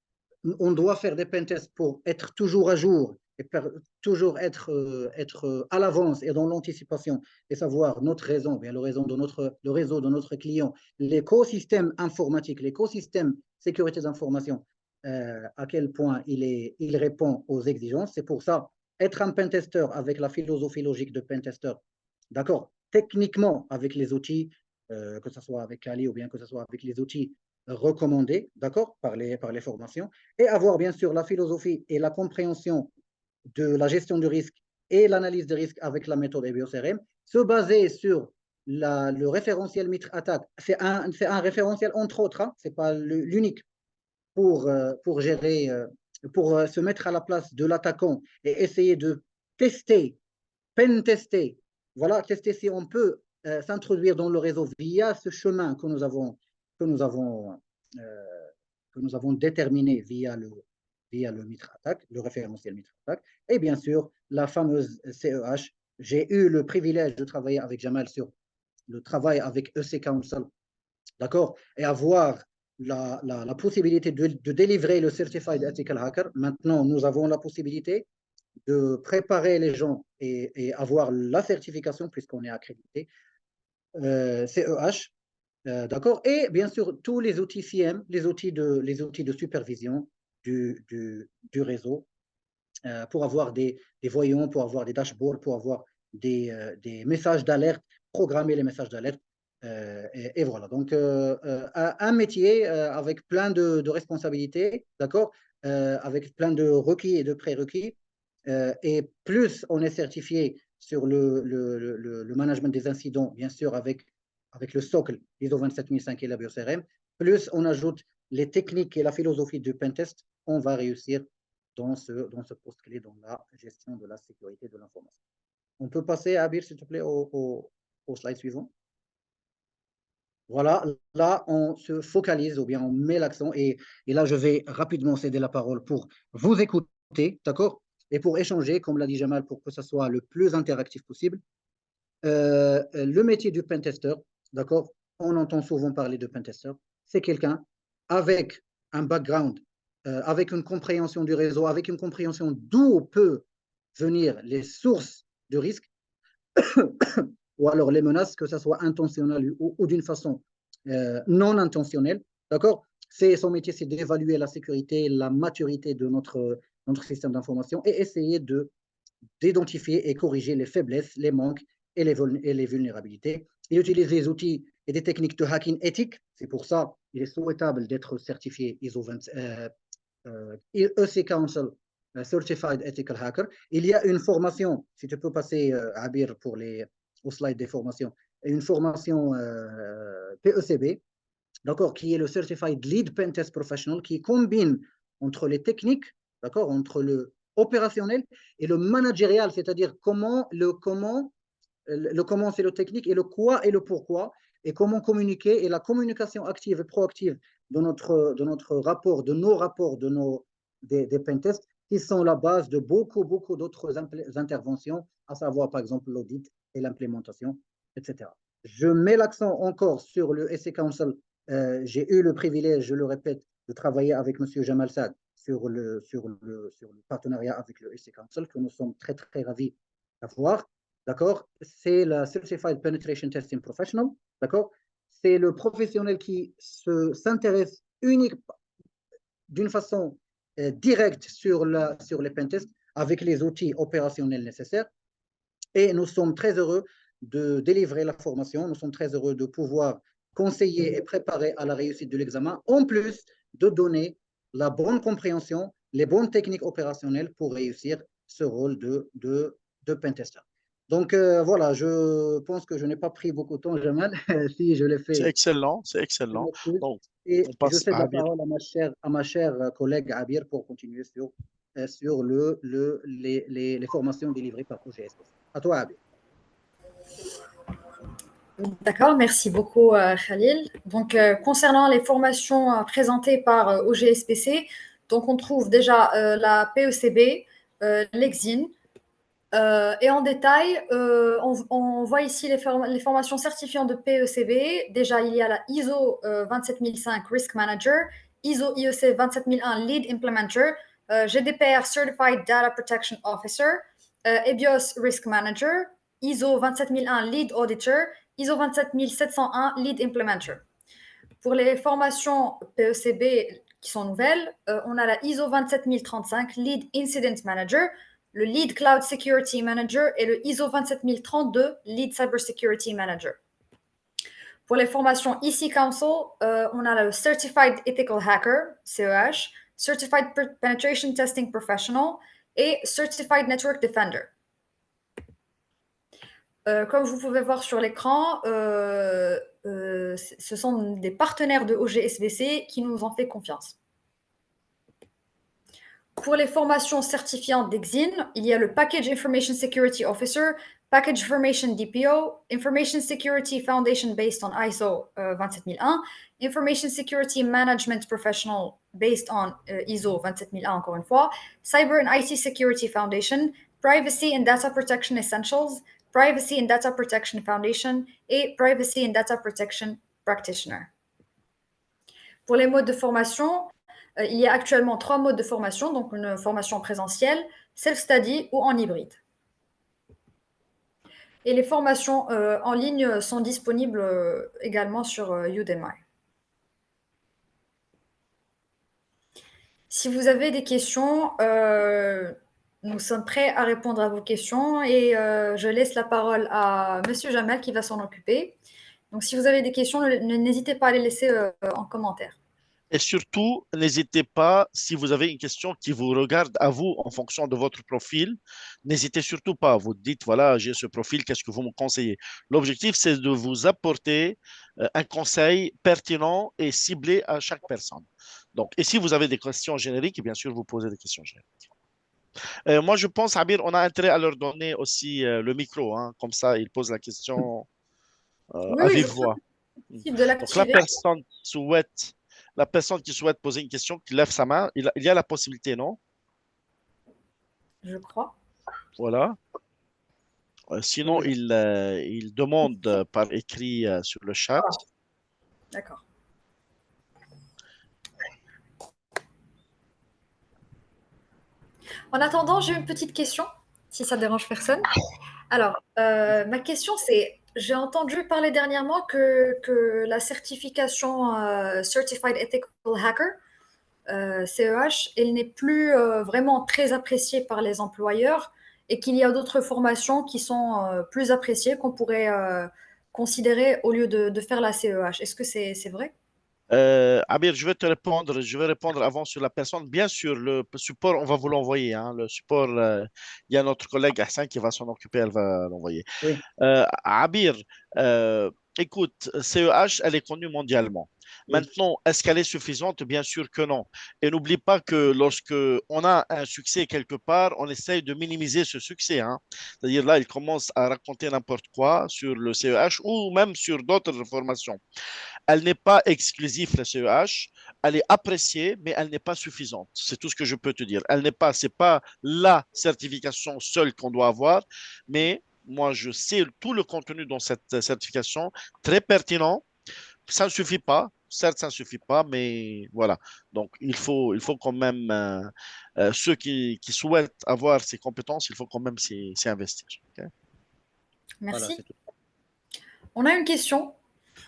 on doit faire des pentests pour être toujours à jour et toujours être à l'avance et dans l'anticipation et savoir notre raison, bien le réseau de notre client, l'écosystème informatique, l'écosystème sécurité d'information, à quel point il répond aux exigences. C'est pour ça, être un pentester avec la philosophie logique de pentester, d'accord, techniquement avec les outils, que ce soit avec Kali ou bien que ce soit avec les outils recommandés, d'accord, par les formations, et avoir bien sûr la philosophie et la compréhension de la gestion du risque et l'analyse des risques avec la méthode EBIOS-RM, se baser sur le référentiel Mitre Attack. C'est un référentiel entre autres, hein, ce n'est pas l'unique pour gérer, pour se mettre à la place de l'attaquant et essayer de tester, pen-tester, voilà, tester si on peut s'introduire dans le réseau via ce chemin que nous avons déterminé via le Mitre Attack, le référentiel Mitre Attack, et bien sûr la fameuse CEH. J'ai eu le privilège de travailler avec Jamal sur le travail avec EC Council, d'accord, et avoir la possibilité de délivrer le Certified Ethical Hacker. Maintenant, nous avons la possibilité de préparer les gens et avoir la certification puisqu'on est accrédité, CEH, d'accord, et bien sûr tous les outils CIEM, les outils de supervision du réseau, pour avoir des voyants, pour avoir des dashboards, pour avoir des messages d'alerte, programmer les messages d'alerte. Et voilà, donc un métier avec plein de responsabilités, d'accord, avec plein de requis et de prérequis. Et plus on est certifié sur le management des incidents, bien sûr, avec le socle ISO 27005 et la BioCRM, plus on ajoute les techniques et la philosophie du pentest, on va réussir dans ce poste clé dans la gestion de la sécurité de l'information. On peut passer, Abir, s'il te plaît, au slide suivant. Voilà, là, on se focalise ou bien on met l'accent et là, je vais rapidement céder la parole pour vous écouter, d'accord, et pour échanger, comme l'a dit Jamal, pour que ce soit le plus interactif possible. Le métier du pentester, d'accord, on entend souvent parler de pentester, c'est quelqu'un avec un background, avec une compréhension du réseau, avec une compréhension d'où peut venir les sources de risque, ou alors les menaces, que ce soit intentionnel ou d'une façon non intentionnelle, d'accord. Son métier, c'est d'évaluer la sécurité, la maturité de notre système d'information et essayer d'identifier et corriger les faiblesses, les manques et les vulnérabilités. Il utilise des outils et des techniques de hacking éthique. C'est pour ça qu'il est souhaitable d'être certifié ISO 20, EC Council Certified Ethical Hacker. Il y a une formation, si tu peux passer, Abir, au slide des formations, une formation PECB, d'accord, qui est le Certified Lead Pentest Professional, qui combine entre les techniques, d'accord, entre le opérationnel et le managérial, c'est-à-dire le comment c'est le technique et le quoi et le pourquoi, et comment communiquer, et la communication active et proactive de notre rapport, de nos rapports, des pentests, qui sont la base de beaucoup d'autres interventions, à savoir par exemple l'audit et l'implémentation, etc. Je mets l'accent encore sur le EC Council. J'ai eu le privilège, je le répète, de travailler avec M. Jamal Saad sur le partenariat avec le EC Council, que nous sommes très ravis d'avoir. D'accord, c'est la Certified Penetration Testing Professional, d'accord, c'est le professionnel qui s'intéresse uniquement d'une façon directe sur les pentests avec les outils opérationnels nécessaires. Et nous sommes très heureux de délivrer la formation, nous sommes très heureux de pouvoir conseiller et préparer à la réussite de l'examen, en plus de donner la bonne compréhension, les bonnes techniques opérationnelles pour réussir ce rôle de pentester. Donc voilà, je pense que je n'ai pas pris beaucoup de temps, Jamal, si je l'ai C'est fait. excellent, c'est excellent. Donc, Et on je passe cède à la Abir. parole à ma chère collègue Abir pour continuer sur les formations délivrées par OGSS. À toi, Abir. D'accord, merci beaucoup Khalil. Donc, concernant les formations présentées par OGSPC, donc on trouve déjà la PECB, l'EXIN, et en détail, on voit ici les formations certifiantes de PECB. Déjà, il y a la ISO 27005 Risk Manager, ISO IEC 27001 Lead Implementer, GDPR Certified Data Protection Officer, EBIOS Risk Manager, ISO 27001 Lead Auditor, ISO 27701 Lead Implementer. Pour les formations PECB qui sont nouvelles, on a la ISO 27035 Lead Incident Manager, le Lead Cloud Security Manager et le ISO 27032 Lead Cybersecurity Manager. Pour les formations EC Council, on a le Certified Ethical Hacker, CEH, Certified Penetration Testing Professional et Certified Network Defender. Comme vous pouvez voir sur l'écran, ce sont des partenaires de OGSVC qui nous ont fait confiance. Pour les formations certifiantes d'Exin, il y a le Package Information Security Officer, Package Information DPO, Information Security Foundation based on ISO 27001, Information Security Management Professional based on ISO 27001 encore une fois, Cyber and IT Security Foundation, Privacy and Data Protection Essentials, Privacy and Data Protection Foundation et Privacy and Data Protection Practitioner. Pour les modes de formation, il y a actuellement 3 modes de formation, donc une formation présentielle, self-study ou en hybride. Et les formations en ligne sont disponibles également sur Udemy. Si vous avez des questions, nous sommes prêts à répondre à vos questions et je laisse la parole à Monsieur Jamel qui va s'en occuper. Donc, si vous avez des questions, n'hésitez pas à les laisser en commentaire. Et surtout, n'hésitez pas, si vous avez une question qui vous regarde à vous en fonction de votre profil, n'hésitez surtout pas. Vous dites, voilà, j'ai ce profil, qu'est-ce que vous me conseillez? L'objectif, c'est de vous apporter un conseil pertinent et ciblé à chaque personne. Donc, et si vous avez des questions génériques, bien sûr, vous posez des questions génériques. Moi, je pense, Abir, on a intérêt à leur donner aussi le micro, hein, comme ça, ils posent la question Oui, à oui, je vive crois voix. que c'est possible de Donc, l'activer. la personne qui souhaite poser une question, qui lève sa main, il y a la possibilité, non? Je crois. Voilà. Sinon, Oui. il demande par écrit sur le chat. Ah, d'accord. En attendant, j'ai une petite question, si ça dérange personne. Alors, ma question, c'est, j'ai entendu parler dernièrement que la certification Certified Ethical Hacker, CEH, elle n'est plus vraiment très appréciée par les employeurs et qu'il y a d'autres formations qui sont plus appréciées qu'on pourrait considérer au lieu de faire la CEH. Est-ce que c'est vrai? Abir, je vais te répondre. Je vais répondre avant sur la personne. Bien sûr, le support, on va vous l'envoyer, hein. Le support, il y a notre collègue Hassan qui va s'en occuper, elle va l'envoyer. Oui. Abir, écoute, CEH, elle est connue mondialement. Oui. Maintenant, est-ce qu'elle est suffisante? Bien sûr que non. Et n'oublie pas que lorsque on a un succès quelque part, on essaye de minimiser ce succès, hein. C'est-à-dire là, il commence à raconter n'importe quoi sur le CEH ou même sur d'autres formations. Elle n'est pas exclusive, la CEH. Elle est appréciée, mais elle n'est pas suffisante. C'est tout ce que je peux te dire. Elle n'est pas, c'est pas la certification seule qu'on doit avoir, mais moi, je sais tout le contenu dans cette certification, très pertinent. Ça ne suffit pas. Certes, ça ne suffit pas, mais voilà. Donc, il faut quand même, ceux qui souhaitent avoir ces compétences, il faut quand même s'y investir. Ok. Voilà, Merci. c'est tout. On a une question.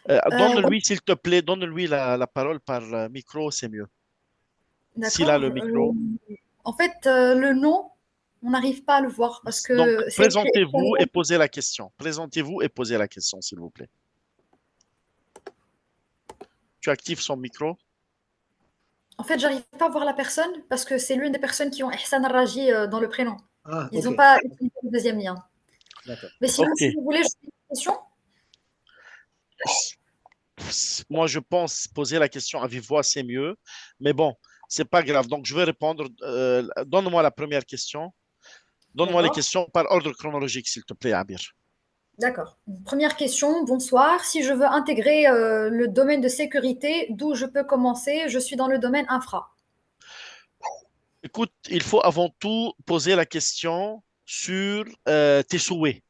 Donc, Donne-lui, s'il te plaît, donne-lui la parole par micro, c'est mieux. S'il a d'accord. le micro. En fait, le nom, on n'arrive pas à le voir parce Donc, que c'est écrit. présentez-vous et posez la question. Présentez-vous et posez la question, s'il vous plaît. Tu actives son micro. En fait, j'arrive pas à voir la personne parce que c'est l'une des personnes qui ont Ihsan Raji dans le prénom. Ah, Ils ok. n'ont pas utilisé le deuxième lien. D'accord. Mais sinon, OK. si vous voulez, je fais une question. Moi, je pense poser la question à vive voix, c'est mieux. Mais bon, c'est pas grave. Donc, je vais répondre. Donne-moi la première question. Donne-moi les D'accord. questions par ordre chronologique, s'il te plaît, Abir. D'accord. Première question, bonsoir. Si je veux intégrer le domaine de sécurité, d'où je peux commencer? Je suis dans le domaine infra. Écoute, il faut avant tout poser la question sur tes souhaits.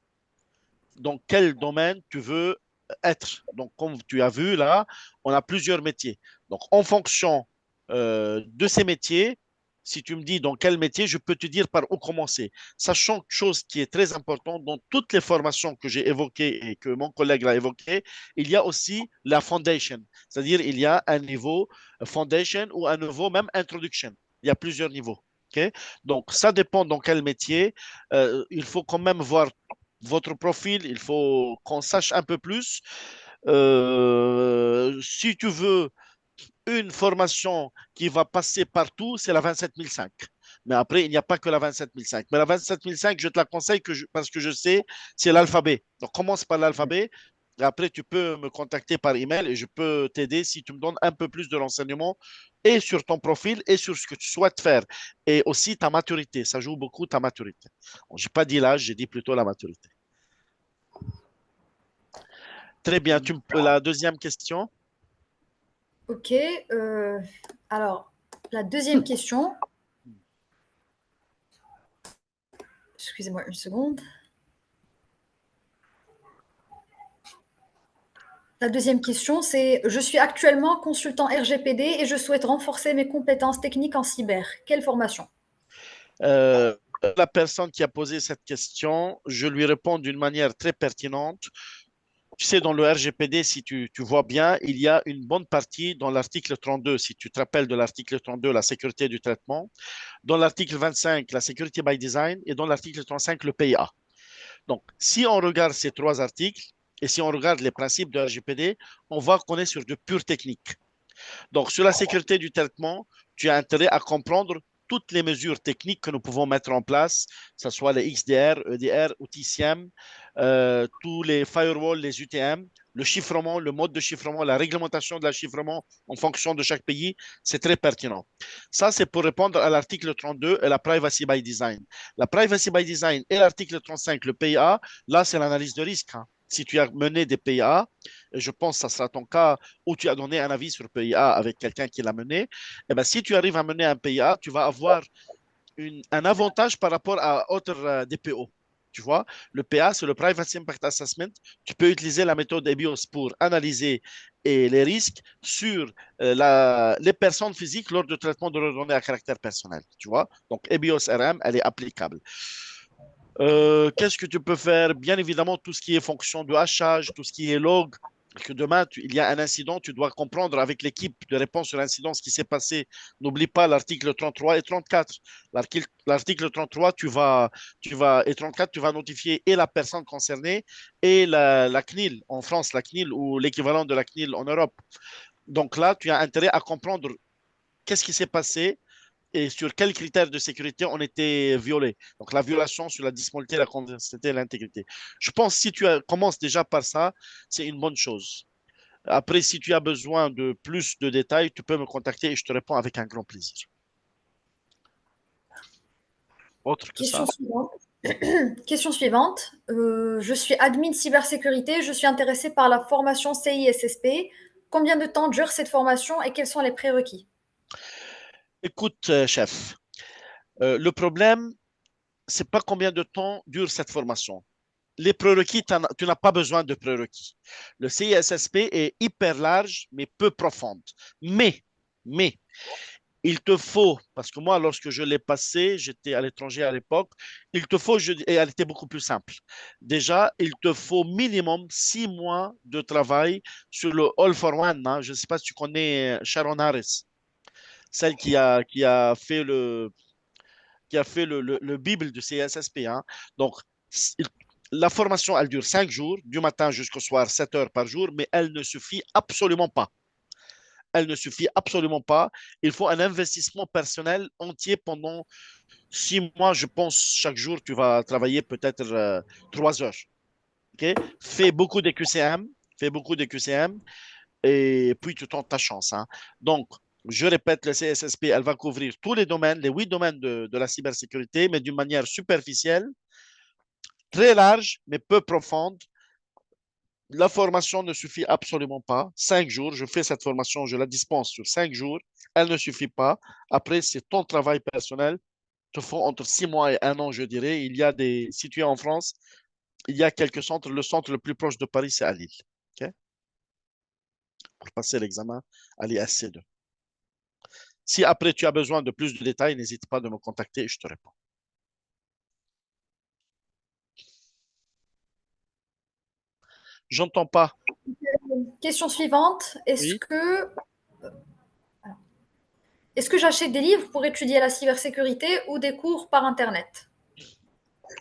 Dans quel domaine tu veux être. Donc, comme tu as vu là, on a plusieurs métiers. Donc, en fonction de ces métiers, si tu me dis dans quel métier, je peux te dire par où commencer. Sachant que chose qui est très importante dans toutes les formations que j'ai évoquées et que mon collègue l'a évoqué, il y a aussi la foundation. C'est-à-dire, il y a un niveau foundation ou un niveau même introduction. Il y a plusieurs niveaux. Okay? Donc, ça dépend dans quel métier. Il faut quand même voir votre profil, il faut qu'on sache un peu plus. Si tu veux une formation qui va passer partout, c'est la 27005. Mais après, il n'y a pas que la 27005. Mais la 27005, je te la conseille parce que je sais, c'est l'alphabet. Donc, commence par l'alphabet. Et après, tu peux me contacter par email et je peux t'aider si tu me donnes un peu plus de renseignements et sur ton profil et sur ce que tu souhaites faire. Et aussi ta maturité. Ça joue beaucoup ta maturité. Bon, je n'ai pas dit l'âge, j'ai dit plutôt la maturité. Très bien. La deuxième question. Ok. Alors, la deuxième question. Excusez-moi une seconde. La deuxième question, c'est je suis actuellement consultant RGPD et je souhaite renforcer mes compétences techniques en cyber. Quelle formation? La personne qui a posé cette question, je lui réponds d'une manière très pertinente. Tu sais, dans le RGPD, si tu vois bien, il y a une bonne partie dans l'article 32, si tu te rappelles de l'article 32, la sécurité du traitement, dans l'article 25, la sécurité by design, et dans l'article 35, le PIA. Donc, si on regarde ces trois articles et si on regarde les principes de RGPD, on voit qu'on est sur de pure technique. Donc, sur la sécurité du traitement, tu as intérêt à comprendre toutes les mesures techniques que nous pouvons mettre en place, que ce soit les XDR, EDR ou TCM, tous les firewalls, les UTM, le chiffrement, le mode de chiffrement, la réglementation de la chiffrement en fonction de chaque pays, c'est très pertinent. Ça, c'est pour répondre à l'article 32 et la privacy by design. La privacy by design et l'article 35, le PIA, là, c'est l'analyse de risque. Hein. Si tu as mené des PIA, et je pense que ça sera ton cas, où tu as donné un avis sur PIA avec quelqu'un qui l'a mené, eh ben, si tu arrives à mener un PIA, tu vas avoir un avantage par rapport à autres DPO. Tu vois, le PA, c'est le Privacy Impact Assessment. Tu peux utiliser la méthode EBIOS pour analyser les risques sur les personnes physiques lors du traitement de leurs données à caractère personnel. Tu vois, donc EBIOS RM, elle est applicable. Qu'est-ce que tu peux faire? Bien évidemment, tout ce qui est fonction de hachage, tout ce qui est log, que demain, il y a un incident, tu dois comprendre avec l'équipe de réponse sur l'incident ce qui s'est passé. N'oublie pas l'article 33 et 34. L'article 33, et 34, tu vas notifier et la personne concernée et la CNIL en France, la CNIL ou l'équivalent de la CNIL en Europe. Donc là, tu as intérêt à comprendre qu'est-ce qui s'est passé et sur quels critères de sécurité on était violé. Donc, la violation sur la disponibilité, la confidentialité et l'intégrité. Je pense que si tu commences déjà par ça, c'est une bonne chose. Après, si tu as besoin de plus de détails, tu peux me contacter et je te réponds avec un grand plaisir. Autre que ça. Question suivante. Question suivante. Je suis admin cybersécurité. Je suis intéressée par la formation CISSP. Combien de temps dure cette formation et quels sont les prérequis? Écoute, chef, le problème, c'est pas combien de temps dure cette formation. Les prérequis, tu n'as pas besoin de prérequis. Le CISSP est hyper large, mais peu profonde. Mais, il te faut, parce que moi, lorsque je l'ai passé, j'étais à l'étranger à l'époque, il te faut, et elle était beaucoup plus simple. Déjà, il te faut minimum 6 mois de travail sur le All for One. Hein. Je ne sais pas si tu connais Sharon Harris, celle qui a fait le Bible du CSSP. Hein. Donc, la formation, elle dure 5 jours, du matin jusqu'au soir, 7 heures par jour, mais elle ne suffit absolument pas. Elle ne suffit absolument pas. Il faut un investissement personnel entier pendant 6 mois. Je pense chaque jour, tu vas travailler peut-être 3 heures. Okay? Fais beaucoup de QCM. Fais beaucoup de QCM et puis tu tentes ta chance. Hein. Donc, je répète, le CSSP, elle va couvrir tous les domaines, les 8 domaines de la cybersécurité, mais d'une manière superficielle, très large, mais peu profonde. La formation ne suffit absolument pas. 5 jours, je fais cette formation, je la dispense sur 5 jours. Elle ne suffit pas. Après, c'est ton travail personnel. Te faut entre 6 mois et 1 an, je dirais. Si tu es en France, il y a quelques centres. Le centre le plus proche de Paris, c'est à Lille. Ok. Pour passer l'examen à l'ISC2. Si après tu as besoin de plus de détails, n'hésite pas de me contacter et je te réponds. J'entends pas. Question suivante. Oui. Est-ce que j'achète des livres pour étudier la cybersécurité ou des cours par Internet?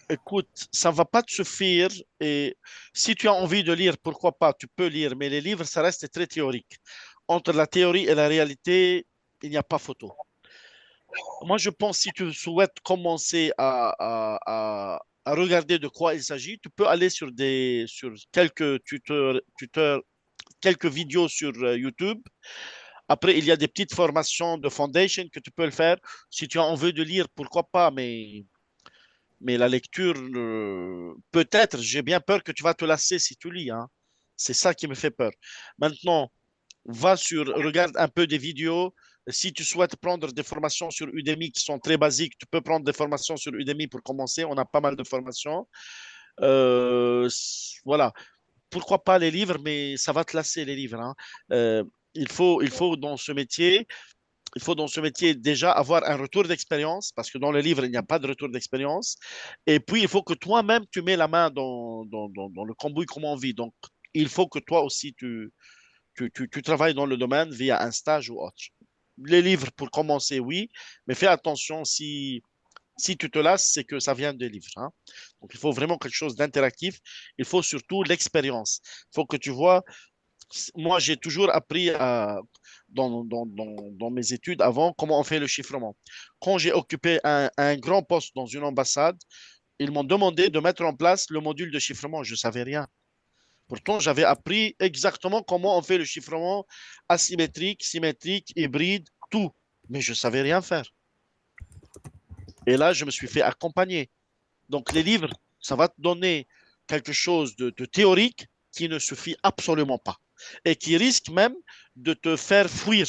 Écoute, ça ne va pas te suffire. Et si tu as envie de lire, pourquoi pas, tu peux lire. Mais les livres, ça reste très théorique. Entre la théorie et la réalité, il n'y a pas photo. Moi, je pense si tu souhaites commencer à regarder de quoi il s'agit, tu peux aller sur quelques quelques vidéos sur YouTube. Après, il y a des petites formations de foundation que tu peux le faire. Si tu as envie de lire, pourquoi pas, mais la lecture, peut-être, j'ai bien peur que tu vas te lasser si tu lis, hein. C'est ça qui me fait peur. Maintenant, regarde un peu des vidéos. Si tu souhaites prendre des formations sur Udemy qui sont très basiques, tu peux prendre des formations sur Udemy pour commencer. On a pas mal de formations. Voilà. Pourquoi pas les livres, mais ça va te lasser les livres, hein. Euh, il faut dans ce métier, déjà avoir un retour d'expérience parce que dans le livre, il n'y a pas de retour d'expérience. Et puis, il faut que toi-même, tu mets la main dans le cambouis comme on vit. Donc, il faut que toi aussi, tu travailles dans le domaine via un stage ou autre. Les livres, pour commencer, oui, mais fais attention si tu te lasses, c'est que ça vient des livres, hein. Donc, il faut vraiment quelque chose d'interactif. Il faut surtout l'expérience. Il faut que tu vois. Moi, j'ai toujours appris dans mes études avant comment on fait le chiffrement. Quand j'ai occupé un grand poste dans une ambassade, ils m'ont demandé de mettre en place le module de chiffrement. Je ne savais rien. Pourtant, j'avais appris exactement comment on fait le chiffrement asymétrique, symétrique, hybride, tout. Mais je ne savais rien faire. Et là, je me suis fait accompagner. Donc, les livres, ça va te donner quelque chose de théorique qui ne suffit absolument pas et qui risque même de te faire fuir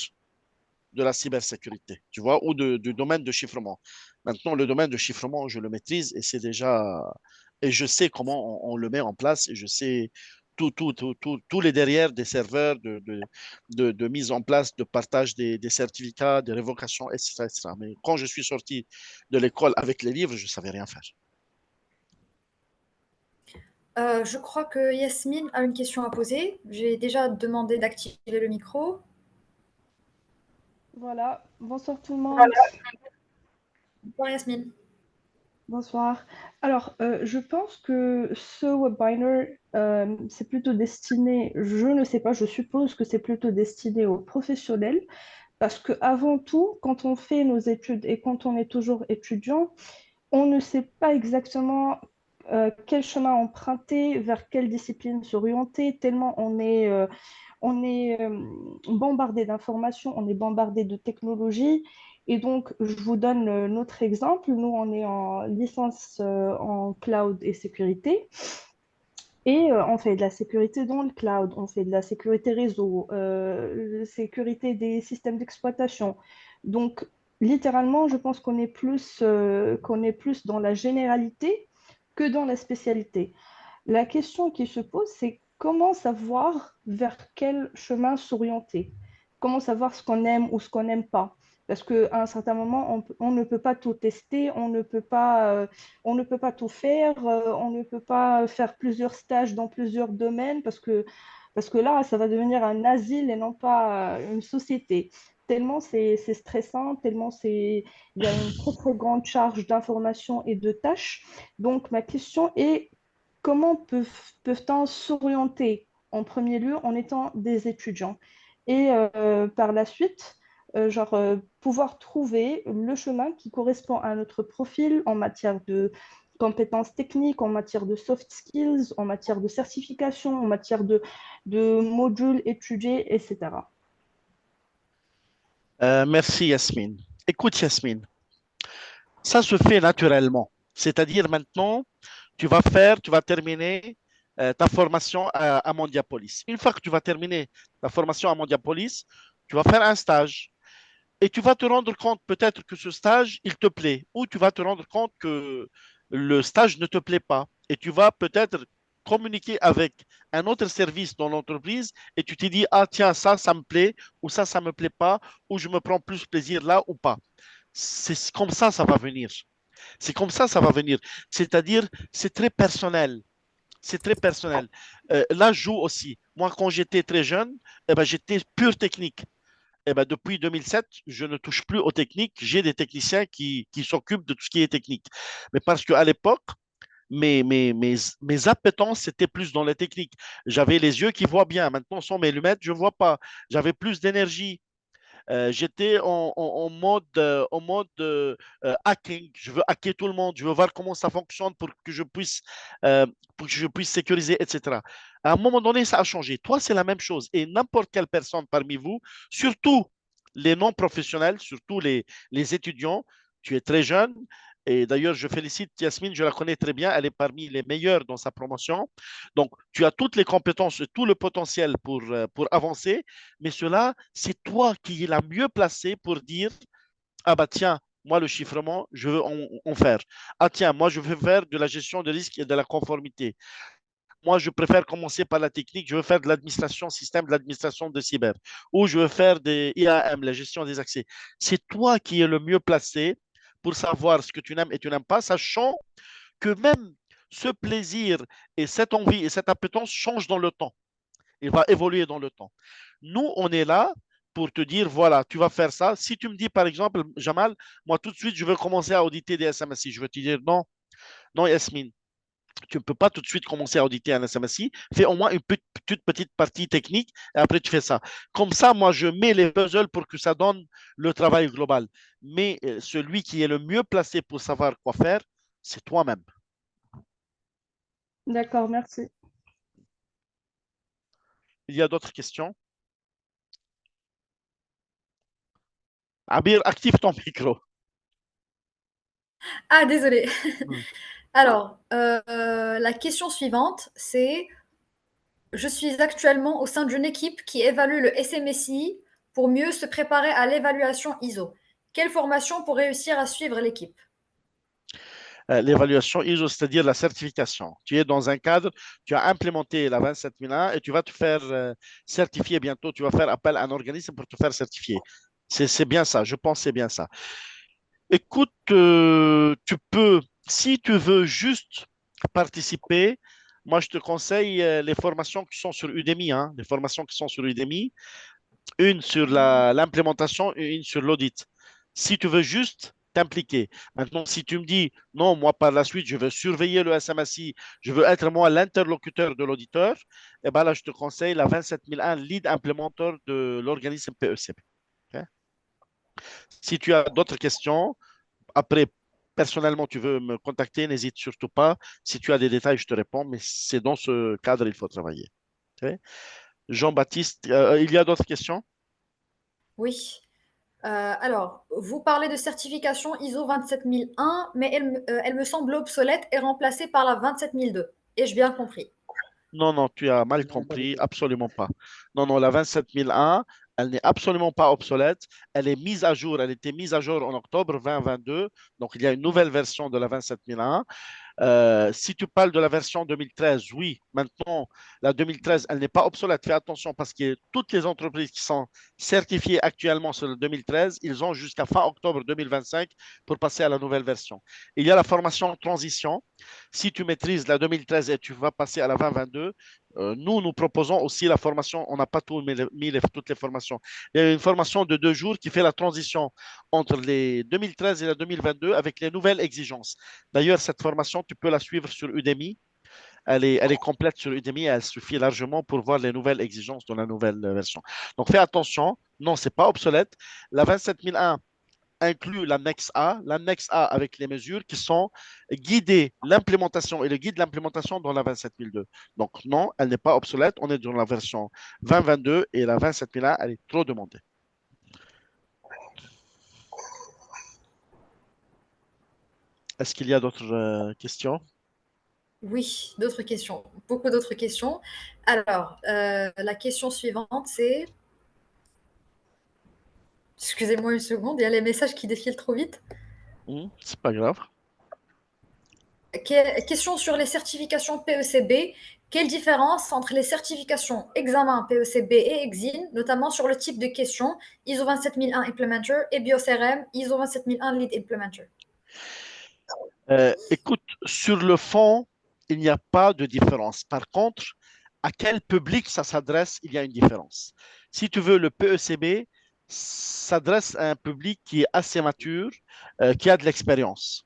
de la cybersécurité, tu vois, ou du domaine de chiffrement. Maintenant, le domaine de chiffrement, je le maîtrise et c'est déjà, et je sais comment on le met en place et je sais tous les derrière des serveurs de mise en place, de partage des certificats, des révocations, etc., etc. Mais quand je suis sorti de l'école avec les livres, je ne savais rien faire. Je crois que Yasmine a une question à poser. J'ai déjà demandé d'activer le micro. Voilà, bonsoir tout le monde. Bonsoir Yasmine. Bonsoir. Alors, je pense que ce webinar, c'est plutôt destiné, je ne sais pas, je suppose que c'est plutôt destiné aux professionnels, parce que avant tout, quand on fait nos études et quand on est toujours étudiant, on ne sait pas exactement quel chemin emprunter, vers quelle discipline s'orienter, tellement on est bombardé d'informations, on est bombardé de technologies. Et donc, je vous donne notre exemple. Nous, on est en licence en cloud et sécurité. Et on fait de la sécurité dans le cloud, on fait de la sécurité réseau, sécurité des systèmes d'exploitation. Donc, littéralement, je pense qu'on est plus dans la généralité que dans la spécialité. La question qui se pose, c'est comment savoir vers quel chemin s'orienter? Comment savoir ce qu'on aime ou ce qu'on n'aime pas? Parce qu'à un certain moment, on ne peut pas tout tester, on ne peut pas tout faire, on ne peut pas faire plusieurs stages dans plusieurs domaines parce que là, ça va devenir un asile et non pas une société. Tellement c'est stressant, il y a une très, très grande charge d'informations et de tâches. Donc, ma question est, comment peuvent-on s'orienter en premier lieu en étant des étudiants et par la suite, pouvoir trouver le chemin qui correspond à notre profil en matière de compétences techniques, en matière de soft skills, en matière de certification, en matière de modules étudiés, etc. Merci Yasmine. Écoute Yasmine, ça se fait naturellement. C'est-à-dire maintenant, tu vas terminer ta formation à Mondiapolis. Une fois que tu vas terminer ta formation à Mondiapolis, tu vas faire un stage. Et tu vas te rendre compte peut-être que ce stage, il te plaît, ou tu vas te rendre compte que le stage ne te plaît pas. Et tu vas peut-être communiquer avec un autre service dans l'entreprise et tu te dis, ah tiens, ça me plaît, ou ça me plaît pas, ou je me prends plus plaisir là ou pas. C'est comme ça va venir. C'est comme ça va venir. C'est-à-dire, c'est très personnel. C'est très personnel. Là, je joue aussi. Moi, quand j'étais très jeune, eh ben, j'étais pure technique. Eh ben, depuis 2007, je ne touche plus aux techniques. J'ai des techniciens qui s'occupent de tout ce qui est technique. Mais parce qu'à l'époque, mes appétences, c'était plus dans les techniques. J'avais les yeux qui voient bien. Maintenant, sans mes lunettes, je ne vois pas. J'avais plus d'énergie. J'étais en mode hacking. Je veux hacker tout le monde. Je veux voir comment ça fonctionne pour que je puisse sécuriser, etc. À un moment donné, ça a changé. Toi, c'est la même chose. Et n'importe quelle personne parmi vous, surtout les non-professionnels, surtout les étudiants, tu es très jeune. Et d'ailleurs, je félicite Yasmine, je la connais très bien. Elle est parmi les meilleures dans sa promotion. Donc, tu as toutes les compétences et tout le potentiel pour avancer. Mais cela, c'est toi qui es la mieux placée pour dire, ah bah tiens, moi le chiffrement, je veux en faire. Ah tiens, moi je veux faire de la gestion de risque et de la conformité. Moi, je préfère commencer par la technique. Je veux faire de l'administration système, de l'administration de cyber. Ou je veux faire des IAM, la gestion des accès. C'est toi qui es le mieux placé pour savoir ce que tu aimes et tu n'aimes pas, sachant que même ce plaisir et cette envie et cette appétence changent dans le temps. Il va évoluer dans le temps. Nous, on est là pour te dire, voilà, tu vas faire ça. Si tu me dis, par exemple, Jamal, moi, tout de suite, je veux commencer à auditer des SMSI, je veux te dire, non, non, Yasmine, tu ne peux pas tout de suite commencer à auditer un SMSI. Fais au moins une petite partie technique et après, tu fais ça. Comme ça, moi, je mets les puzzles pour que ça donne le travail global. Mais celui qui est le mieux placé pour savoir quoi faire, c'est toi-même. D'accord, merci. Il y a d'autres questions? Abir, active ton micro. Ah, désolé. Hmm. Alors, la question suivante, c'est, je suis actuellement au sein d'une équipe qui évalue le SMSI pour mieux se préparer à l'évaluation ISO. Quelle formation pour réussir à suivre l'équipe? L'évaluation ISO, c'est-à-dire la certification. Tu es dans un cadre, tu as implémenté la 27001 et tu vas te faire certifier bientôt. Tu vas faire appel à un organisme pour te faire certifier. C'est bien ça, je pense que c'est bien ça. Écoute, tu peux, si tu veux juste participer, moi je te conseille les formations qui sont sur Udemy, hein, les formations qui sont sur Udemy, une sur l'implémentation et une sur l'audit. Si tu veux juste t'impliquer. Maintenant, si tu me dis, non, moi, par la suite, je veux surveiller le SMSI, je veux être moi l'interlocuteur de l'auditeur, eh ben là, je te conseille la 27001 Lead Implémenteur de l'organisme PECB. OK. Si tu as d'autres questions, après, personnellement, tu veux me contacter, n'hésite surtout pas. Si tu as des détails, je te réponds, mais c'est dans ce cadre qu'il faut travailler. OK. Jean-Baptiste, il y a d'autres questions? Oui. Alors, vous parlez de certification ISO 27001, mais elle me semble obsolète et remplacée par la 27002. Ai-je bien compris? Non, non, tu as mal Non, pas du compris, tout. absolument pas. Non, non, la 27001, elle n'est absolument pas obsolète. Elle est mise à jour, elle était mise à jour en octobre 2022. Donc, il y a une nouvelle version de la 27001. Si tu parles de la version 2013, oui, maintenant, la 2013, elle n'est pas obsolète. Fais attention parce que toutes les entreprises qui sont certifiées actuellement sur le 2013, ils ont jusqu'à fin octobre 2025 pour passer à la nouvelle version. Il y a la formation en transition. Si tu maîtrises la 2013 et tu vas passer à la 2022, nous proposons aussi la formation. On n'a pas tout mis toutes les formations. Il y a une formation de 2 jours qui fait la transition entre les 2013 et la 2022 avec les nouvelles exigences. D'ailleurs, cette formation, tu peux la suivre sur Udemy. Elle est complète sur Udemy. Elle suffit largement pour voir les nouvelles exigences de la nouvelle version. Donc, fais attention. Non, c'est pas obsolète. La 27001 inclut l'annexe A. L'annexe A avec les mesures qui sont guidées l'implémentation et le guide de l'implémentation dans la 27002. Donc, non, elle n'est pas obsolète. On est dans la version 2022 et la 27001, elle est trop demandée. Est-ce qu'il y a d'autres questions? Oui, d'autres questions, beaucoup d'autres questions. Alors, la question suivante, c'est... Excusez-moi une seconde, il y a les messages qui défilent trop vite. C'est pas grave. Question sur les certifications PECB. Quelle différence entre les certifications examen PECB et EXIN, notamment sur le type de questions ISO 27001 Implementer et BioCRM ISO 27001 Lead Implementer? Écoute, sur le fond, il n'y a pas de différence. Par contre, à quel public ça s'adresse, il y a une différence. Si tu veux, le PECB s'adresse à un public qui est assez mature, qui a de l'expérience.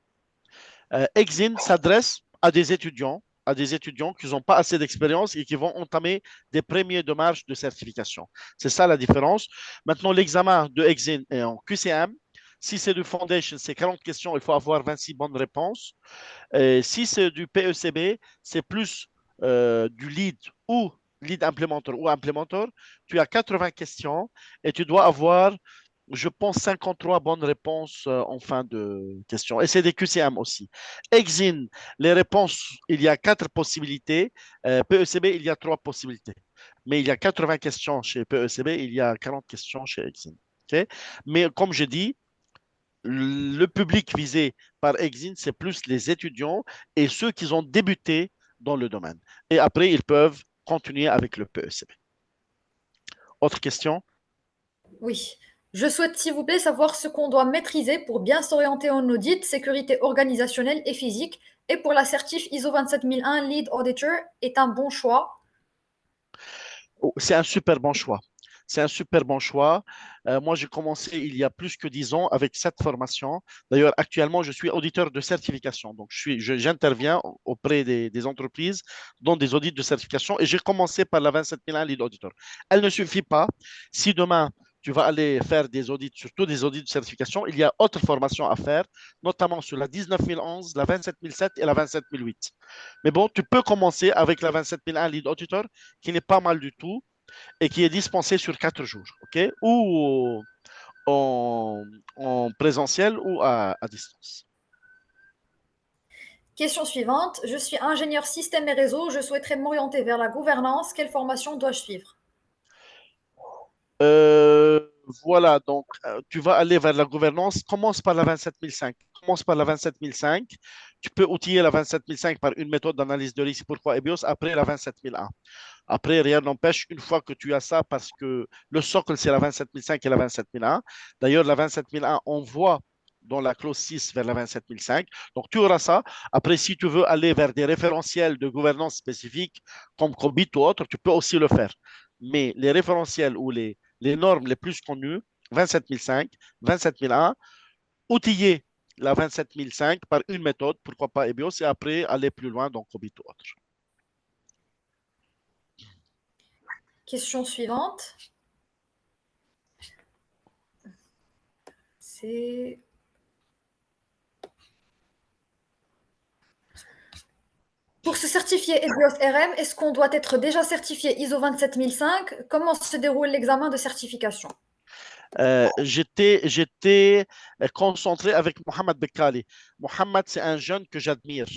Exin s'adresse à des étudiants qui n'ont pas assez d'expérience et qui vont entamer des premières démarches de certification. C'est ça la différence. Maintenant, l'examen de Exin est en QCM. Si c'est du Foundation, c'est 40 questions, il faut avoir 26 bonnes réponses. Et si c'est du PECB, c'est plus du lead ou lead implémenteur ou implémenteur. Tu as 80 questions et tu dois avoir, je pense, 53 bonnes réponses en fin de question. Et c'est des QCM aussi. Exin, les réponses, il y a 4 possibilités. PECB, il y a 3 possibilités. Mais il y a 80 questions chez PECB, il y a 40 questions chez Exin. Okay? Mais comme je dis, le public visé par Exin, c'est plus les étudiants et ceux qui ont débuté dans le domaine. Et après, ils peuvent continuer avec le PECB. Autre question? Oui. Je souhaite, s'il vous plaît, savoir ce qu'on doit maîtriser pour bien s'orienter en audit, sécurité organisationnelle et physique, et pour l'assertif ISO 27001 Lead Auditor est un bon choix. Oh, c'est un super bon choix. C'est un super bon choix. Moi, j'ai commencé il y a plus que 10 ans avec cette formation. D'ailleurs, actuellement, je suis auditeur de certification. Donc, j'interviens auprès des entreprises dans des audits de certification et j'ai commencé par la 27001 Lead Auditor. Elle ne suffit pas. Si demain, tu vas aller faire des audits, surtout des audits de certification, il y a autre formation à faire, notamment sur la 19011, la 27007 et la 27008. Mais bon, tu peux commencer avec la 27001 Lead Auditor, qui n'est pas mal du tout et qui est dispensé sur 4 jours, OK? Ou en, en présentiel ou à distance. Question suivante. Je suis ingénieur système et réseau. Je souhaiterais m'orienter vers la gouvernance. Quelle formation dois-je suivre? Euh, voilà, donc tu vas aller vers la gouvernance. Commence par la 27005. Commence par la 27005. Tu peux outiller la 27005 par une méthode d'analyse de risque, pourquoi EBIOS, après la 27001. Après, rien n'empêche, une fois que tu as ça, parce que le socle, c'est la 27005 et la 27001. D'ailleurs, la 27001 envoie dans la clause 6 vers la 27005. Donc, tu auras ça. Après, si tu veux aller vers des référentiels de gouvernance spécifiques, comme Cobit ou autre, tu peux aussi le faire. Mais les référentiels ou les normes les plus connues, 27005, 27001, outiller la 27005 par une méthode, pourquoi pas EBIOS, et après aller plus loin dans Cobit ou autre. Question suivante. C'est... Pour se certifier EBIOS RM, est-ce qu'on doit être déjà certifié ISO 27005? Comment se déroule l'examen de certification? J'étais concentré avec Mohamed Bekali. Mohamed, c'est un jeune que j'admire.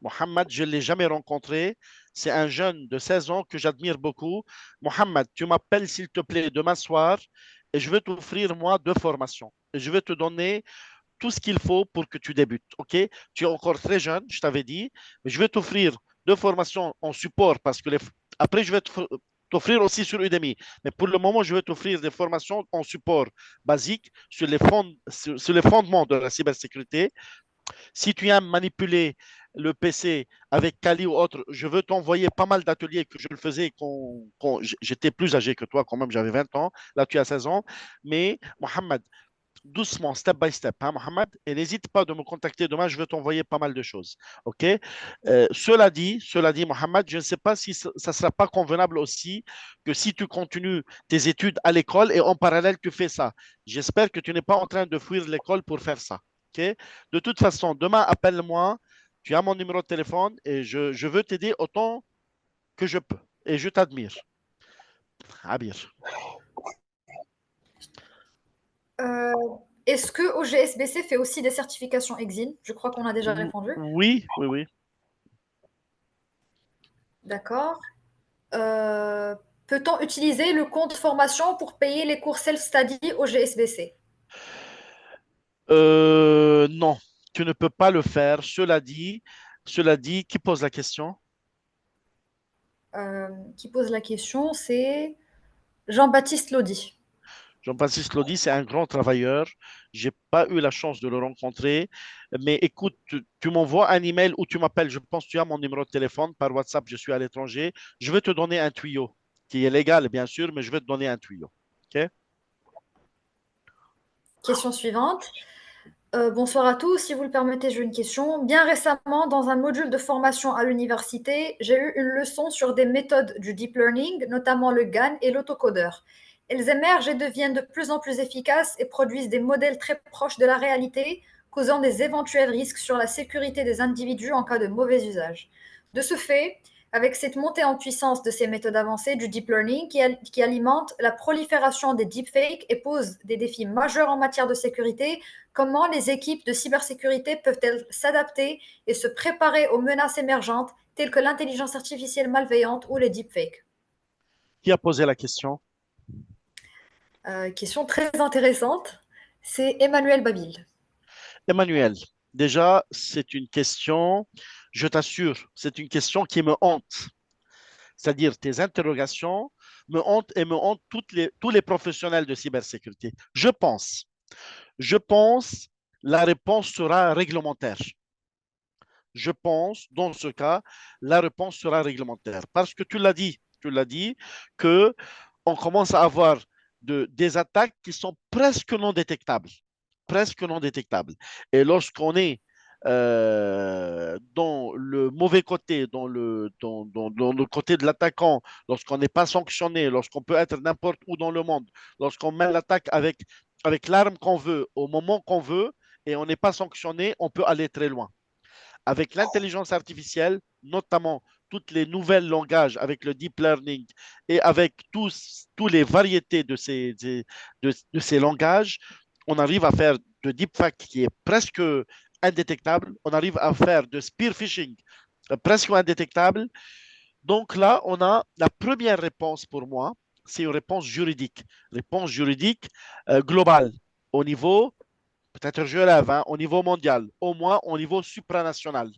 Mohamed, je ne l'ai jamais rencontré. C'est un jeune de 16 ans que j'admire beaucoup. Mohamed, tu m'appelles s'il te plaît demain soir et je vais t'offrir, moi, 2 formations. Et je vais te donner tout ce qu'il faut pour que tu débutes. OK? Tu es encore très jeune, je t'avais dit, mais je vais t'offrir 2 formations en support parce que après, je vais t'offrir aussi sur Udemy. Mais pour le moment, je vais t'offrir des formations en support basique sur les fondements de la cybersécurité. Si tu aimes manipuler le PC avec Kali ou autre, je veux t'envoyer pas mal d'ateliers que je le faisais quand j'étais plus âgé que toi, quand même, j'avais 20 ans. Là, tu as 16 ans. Mais Mohamed, doucement, step by step, hein, Mohamed, et n'hésite pas de me contacter demain, je vais t'envoyer pas mal de choses. OK? Cela dit, Mohamed, je ne sais pas si ça ne sera pas convenable aussi que si tu continues tes études à l'école et en parallèle, tu fais ça. J'espère que tu n'es pas en train de fuir l'école pour faire ça. OK? De toute façon, demain, appelle-moi, tu as mon numéro de téléphone et je veux t'aider autant que je peux. Et je t'admire. Abir. Euh, Est-ce que OGSBC fait aussi des certifications EXIN? Je crois qu'on a déjà répondu. Oui, oui, oui. D'accord. Peut-on utiliser le compte formation pour payer les cours self-study au GSBC? Non, tu ne peux pas le faire. Cela dit, qui pose la question? Qui pose la question, c'est Jean-Baptiste Lodi. Jean-Baptiste Lodi, c'est un grand travailleur. J'ai pas eu la chance de le rencontrer. Mais écoute, tu m'envoies un email ou tu m'appelles. Je pense que tu as mon numéro de téléphone par WhatsApp. Je suis à l'étranger. Je vais te donner un tuyau qui est légal, bien sûr, mais je vais te donner un tuyau. OK? Question suivante. Bonsoir à tous. Si vous le permettez, j'ai une question. Bien récemment, dans un module de formation à l'université, j'ai eu une leçon sur des méthodes du deep learning, notamment le GAN et l'autocodeur. Elles émergent et deviennent de plus en plus efficaces et produisent des modèles très proches de la réalité, causant des éventuels risques sur la sécurité des individus en cas de mauvais usage. De ce fait, avec cette montée en puissance de ces méthodes avancées du deep learning qui alimente la prolifération des deepfakes et pose des défis majeurs en matière de sécurité, comment les équipes de cybersécurité peuvent-elles s'adapter et se préparer aux menaces émergentes telles que l'intelligence artificielle malveillante ou les deepfakes? Qui a posé la question? Question très intéressante. C'est Emmanuel Babil. Emmanuel, déjà, c'est une question, je t'assure, c'est une question qui me hante. C'est-à-dire, tes interrogations me hantent et me hantent tous les professionnels de cybersécurité. Je pense, la réponse sera réglementaire. Je pense, dans ce cas, la réponse sera réglementaire. Parce que tu l'as dit, que on commence à avoir des attaques qui sont presque non détectables. Presque non détectables. Et lorsqu'on est dans le mauvais côté, dans le côté de l'attaquant, lorsqu'on n'est pas sanctionné, lorsqu'on peut être n'importe où dans le monde, lorsqu'on met l'attaque avec l'arme qu'on veut, au moment qu'on veut, et on n'est pas sanctionné, on peut aller très loin. Avec l'intelligence artificielle, notamment toutes les nouvelles langages avec le deep learning et avec tous les variétés de ces langages, on arrive à faire de deepfake qui est presque indétectable. On arrive à faire de spear phishing presque indétectable. Donc là, on a la première réponse pour moi, c'est une réponse juridique globale au niveau, peut-être je rêve, hein, au niveau mondial, au moins au niveau supranational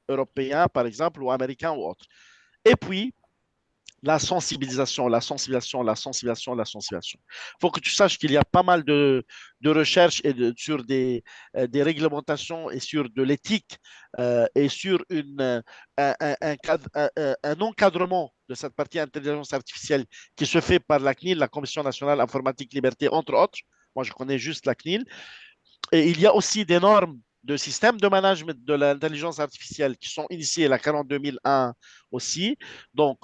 européen, par exemple, ou américain ou autre. Et puis, la sensibilisation, la sensibilisation, la sensibilisation, la sensibilisation. Il faut que tu saches qu'il y a pas mal de recherches sur des réglementations et sur de l'éthique et sur un encadrement de cette partie intelligence artificielle qui se fait par la CNIL, la Commission nationale informatique liberté, entre autres. Moi, je connais juste la CNIL. Et il y a aussi des normes de système de management de l'intelligence artificielle qui sont initiées, la 42001 aussi. Donc,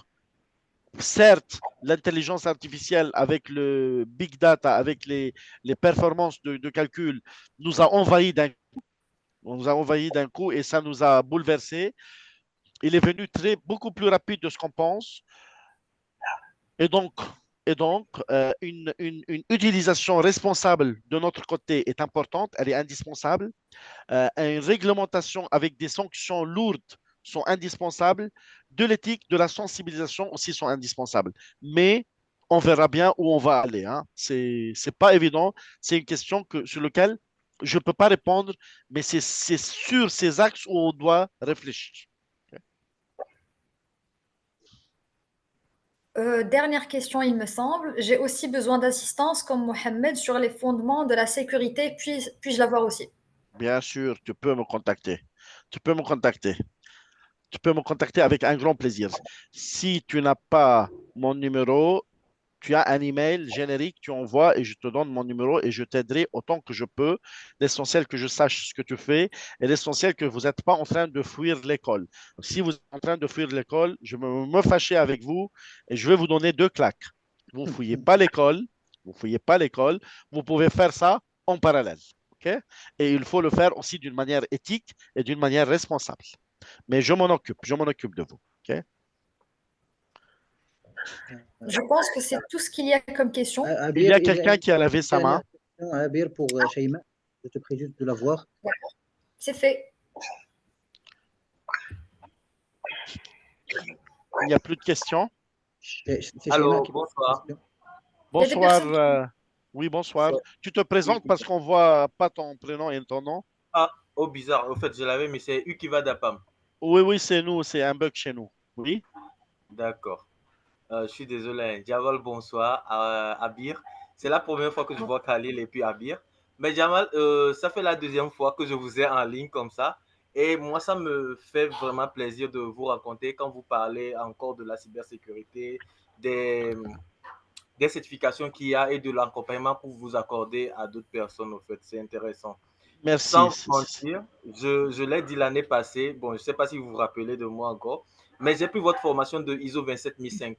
certes, l'intelligence artificielle avec le big data, avec les performances de calcul, nous a envahi d'un coup et ça nous a bouleversés. Il est venu beaucoup plus rapide de ce qu'on pense. Et donc, une utilisation responsable de notre côté est importante, elle est indispensable. Une réglementation avec des sanctions lourdes sont indispensables. De l'éthique, de la sensibilisation aussi sont indispensables. Mais on verra bien où on va aller. Hein. C'est pas évident. C'est une question sur laquelle je ne peux pas répondre, mais c'est sur ces axes où on doit réfléchir. Dernière question, il me semble. J'ai aussi besoin d'assistance comme Mohamed sur les fondements de la sécurité. Puis-je l'avoir aussi? Bien sûr, tu peux me contacter. Tu peux me contacter. Tu peux me contacter avec un grand plaisir. Si tu n'as pas mon numéro, tu as un email générique, tu envoies et je te donne mon numéro et je t'aiderai autant que je peux. L'essentiel que je sache ce que tu fais et l'essentiel que vous n'êtes pas en train de fuir l'école. Si vous êtes en train de fuir l'école, je vais me fâcher avec vous et je vais vous donner deux claques. Vous ne fouillez pas l'école, vous fouillez pas l'école, vous pouvez faire ça en parallèle. OK? Et il faut le faire aussi d'une manière éthique et d'une manière responsable. Mais je m'en occupe de vous. OK? Je pense que c'est tout ce qu'il y a comme question. Il y Abir, a il y a quelqu'un qui a levé une sa main. dernière question, Abir, pour Shaima. Je te prie juste de la voir. C'est fait. Il n'y a plus de questions. C'est Sheila Alors, qui pose la bonsoir. question. Il y a des Bonsoir. personnes qui- Oui, bonsoir. C'est- Tu te présentes Oui. parce qu'on voit pas ton prénom et ton nom. Ah, oh, bizarre. En fait, je l'avais, mais c'est Ukiva Dapam. Oui, oui, c'est nous. C'est un bug chez nous. Oui. D'accord. Je suis désolé. Hein. Jamal, bonsoir. Abir. C'est la première fois que je vois Khalil et puis Abir. Mais Jamal, ça fait la deuxième fois que je vous ai en ligne comme ça. Et moi, ça me fait vraiment plaisir de vous raconter quand vous parlez encore de la cybersécurité, des, des certifications qu'il y a et de l'accompagnement pour vous accorder à d'autres personnes. En fait, c'est intéressant. Merci. Sans vous mentir, je l'ai dit l'année passée. Bon, je ne sais pas si vous vous rappelez de moi encore, mais j'ai pris votre formation de ISO 27005,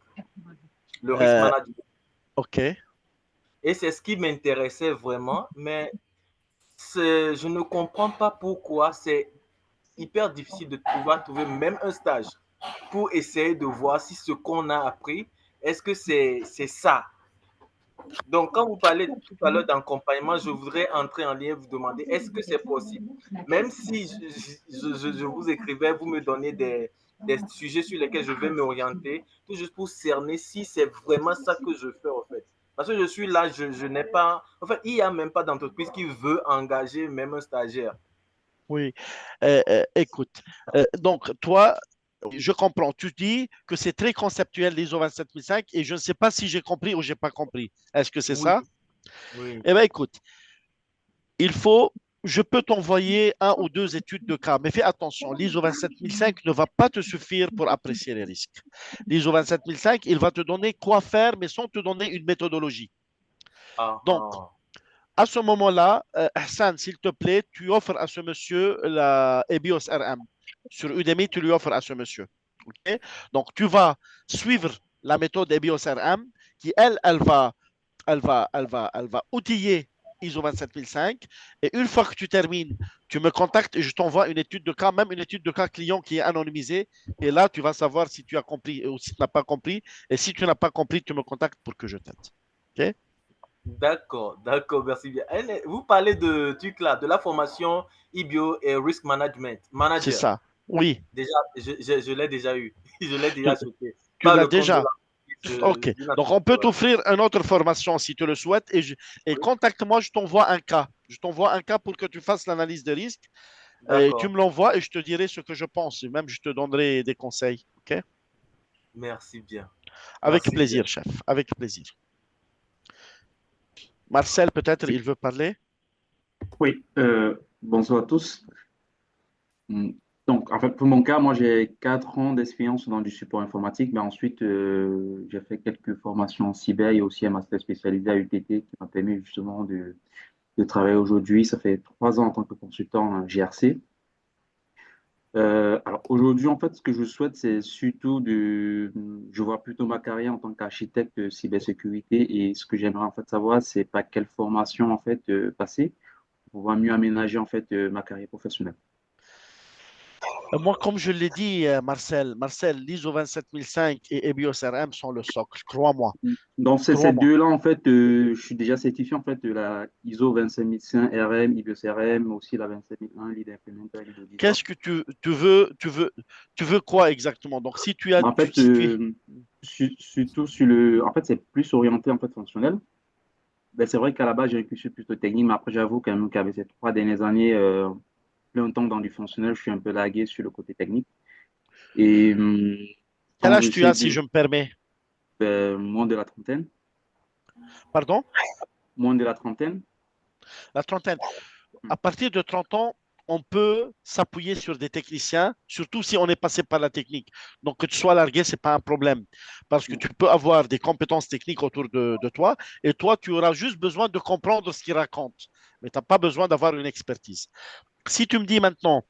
le risk management. OK. Et c'est ce qui m'intéressait vraiment, mais je ne comprends pas pourquoi c'est hyper difficile de pouvoir trouver même un stage pour essayer de voir si ce qu'on a appris, est-ce que c'est ça. Donc, quand vous parlez tout à l'heure d'accompagnement, je voudrais entrer en lien et vous demander est-ce que c'est possible? Même si je vous écrivais, vous me donnez des sujets sur lesquels je vais m'orienter, tout juste pour cerner si c'est vraiment ça que je fais en fait. Parce que je suis là, je n'ai pas. En fait, il n'y a même pas d'entreprise qui veut engager même un stagiaire. Oui. Écoute, donc toi, je comprends. Tu dis que c'est très conceptuel l'ISO 27005 et je ne sais pas si j'ai compris ou j'ai pas compris. Est-ce que c'est Oui, ça? oui. Eh bien, écoute, je peux t'envoyer un ou deux études de cas, mais fais attention, l'ISO 27005 ne va pas te suffire pour apprécier les risques. L'ISO 27005, il va te donner quoi faire, mais sans te donner une méthodologie. Donc, à ce moment-là, Hassan, s'il te plaît, tu offres à ce monsieur la EBIOS RM. Sur Udemy, tu lui offres à ce monsieur. Okay? Donc, tu vas suivre la méthode EBIOS RM qui, elle va outiller ISO 27005. Et une fois que tu termines, tu me contactes et je t'envoie une étude de cas, même une étude de cas client qui est anonymisée. Et là, tu vas savoir si tu as compris ou si tu n'as pas compris. Et si tu n'as pas compris, tu me contactes pour que je t'aide. OK? D'accord, merci bien. Vous parlez de truc là, de la formation IBIO et Risk Management C'est Manager. ça. Oui. Déjà, je l'ai déjà eu. Je l'ai déjà sauté. Tu Par l'as le compte de déjà. OK. d'une Donc, on peut entreprise. t'offrir une autre formation si tu le souhaites. Et Oui, contacte-moi, je t'envoie un cas. Je t'envoie un cas pour que tu fasses l'analyse de risque. Et tu d'accord. me l'envoies et je te dirai ce que je pense. Et même, je te donnerai des conseils. OK? Merci bien. Avec Merci bien. plaisir, chef. Avec plaisir. Marcel, peut-être, il veut parler. Oui, bonsoir à tous. Donc, en fait, pour mon cas, moi, j'ai 4 ans d'expérience dans du support informatique, mais ensuite, j'ai fait quelques formations en cyber et aussi un master spécialisé à UTT qui m'a permis justement de travailler aujourd'hui. Ça fait 3 ans en tant que consultant GRC. Alors aujourd'hui, en fait, ce que je souhaite, c'est surtout je vois plutôt ma carrière en tant qu'architecte de cybersécurité et ce que j'aimerais en fait savoir, c'est par quelle formation en fait passer pour pouvoir mieux aménager en fait ma carrière professionnelle. Moi, comme je l'ai dit, Marcel, l'ISO 27005 et EBIOS RM sont le socle. Crois-moi. Donc ces Crois-moi. deux-là, en fait, je suis déjà certifié en fait de la ISO 25005 RM, IBIOS RM, mais aussi la 27001, Lead Implementer, Lead Auditor. Qu'est-ce que tu veux quoi exactement? Donc, si tu as, En fait, si tu surtout en fait, c'est plus orienté en fait fonctionnel. Ben, c'est vrai qu'à la base, j'ai un cursus plutôt technique, mais après, j'avoue quand même qu'avec ces 3 dernières années, plein de temps dans du fonctionnel, je suis un peu lagué sur le côté technique. Et quel quand âge tu j'essaie as, si je me permets? moins de la trentaine, Pardon? moins de la trentaine. La trentaine. À partir de 30 ans, on peut s'appuyer sur des techniciens, surtout si on est passé par la technique. Donc, que tu sois largué, ce n'est pas un problème. Parce que tu peux avoir des compétences techniques autour de toi et toi, tu auras juste besoin de comprendre ce qu'ils racontent. Mais tu n'as pas besoin d'avoir une expertise. Si tu me dis maintenant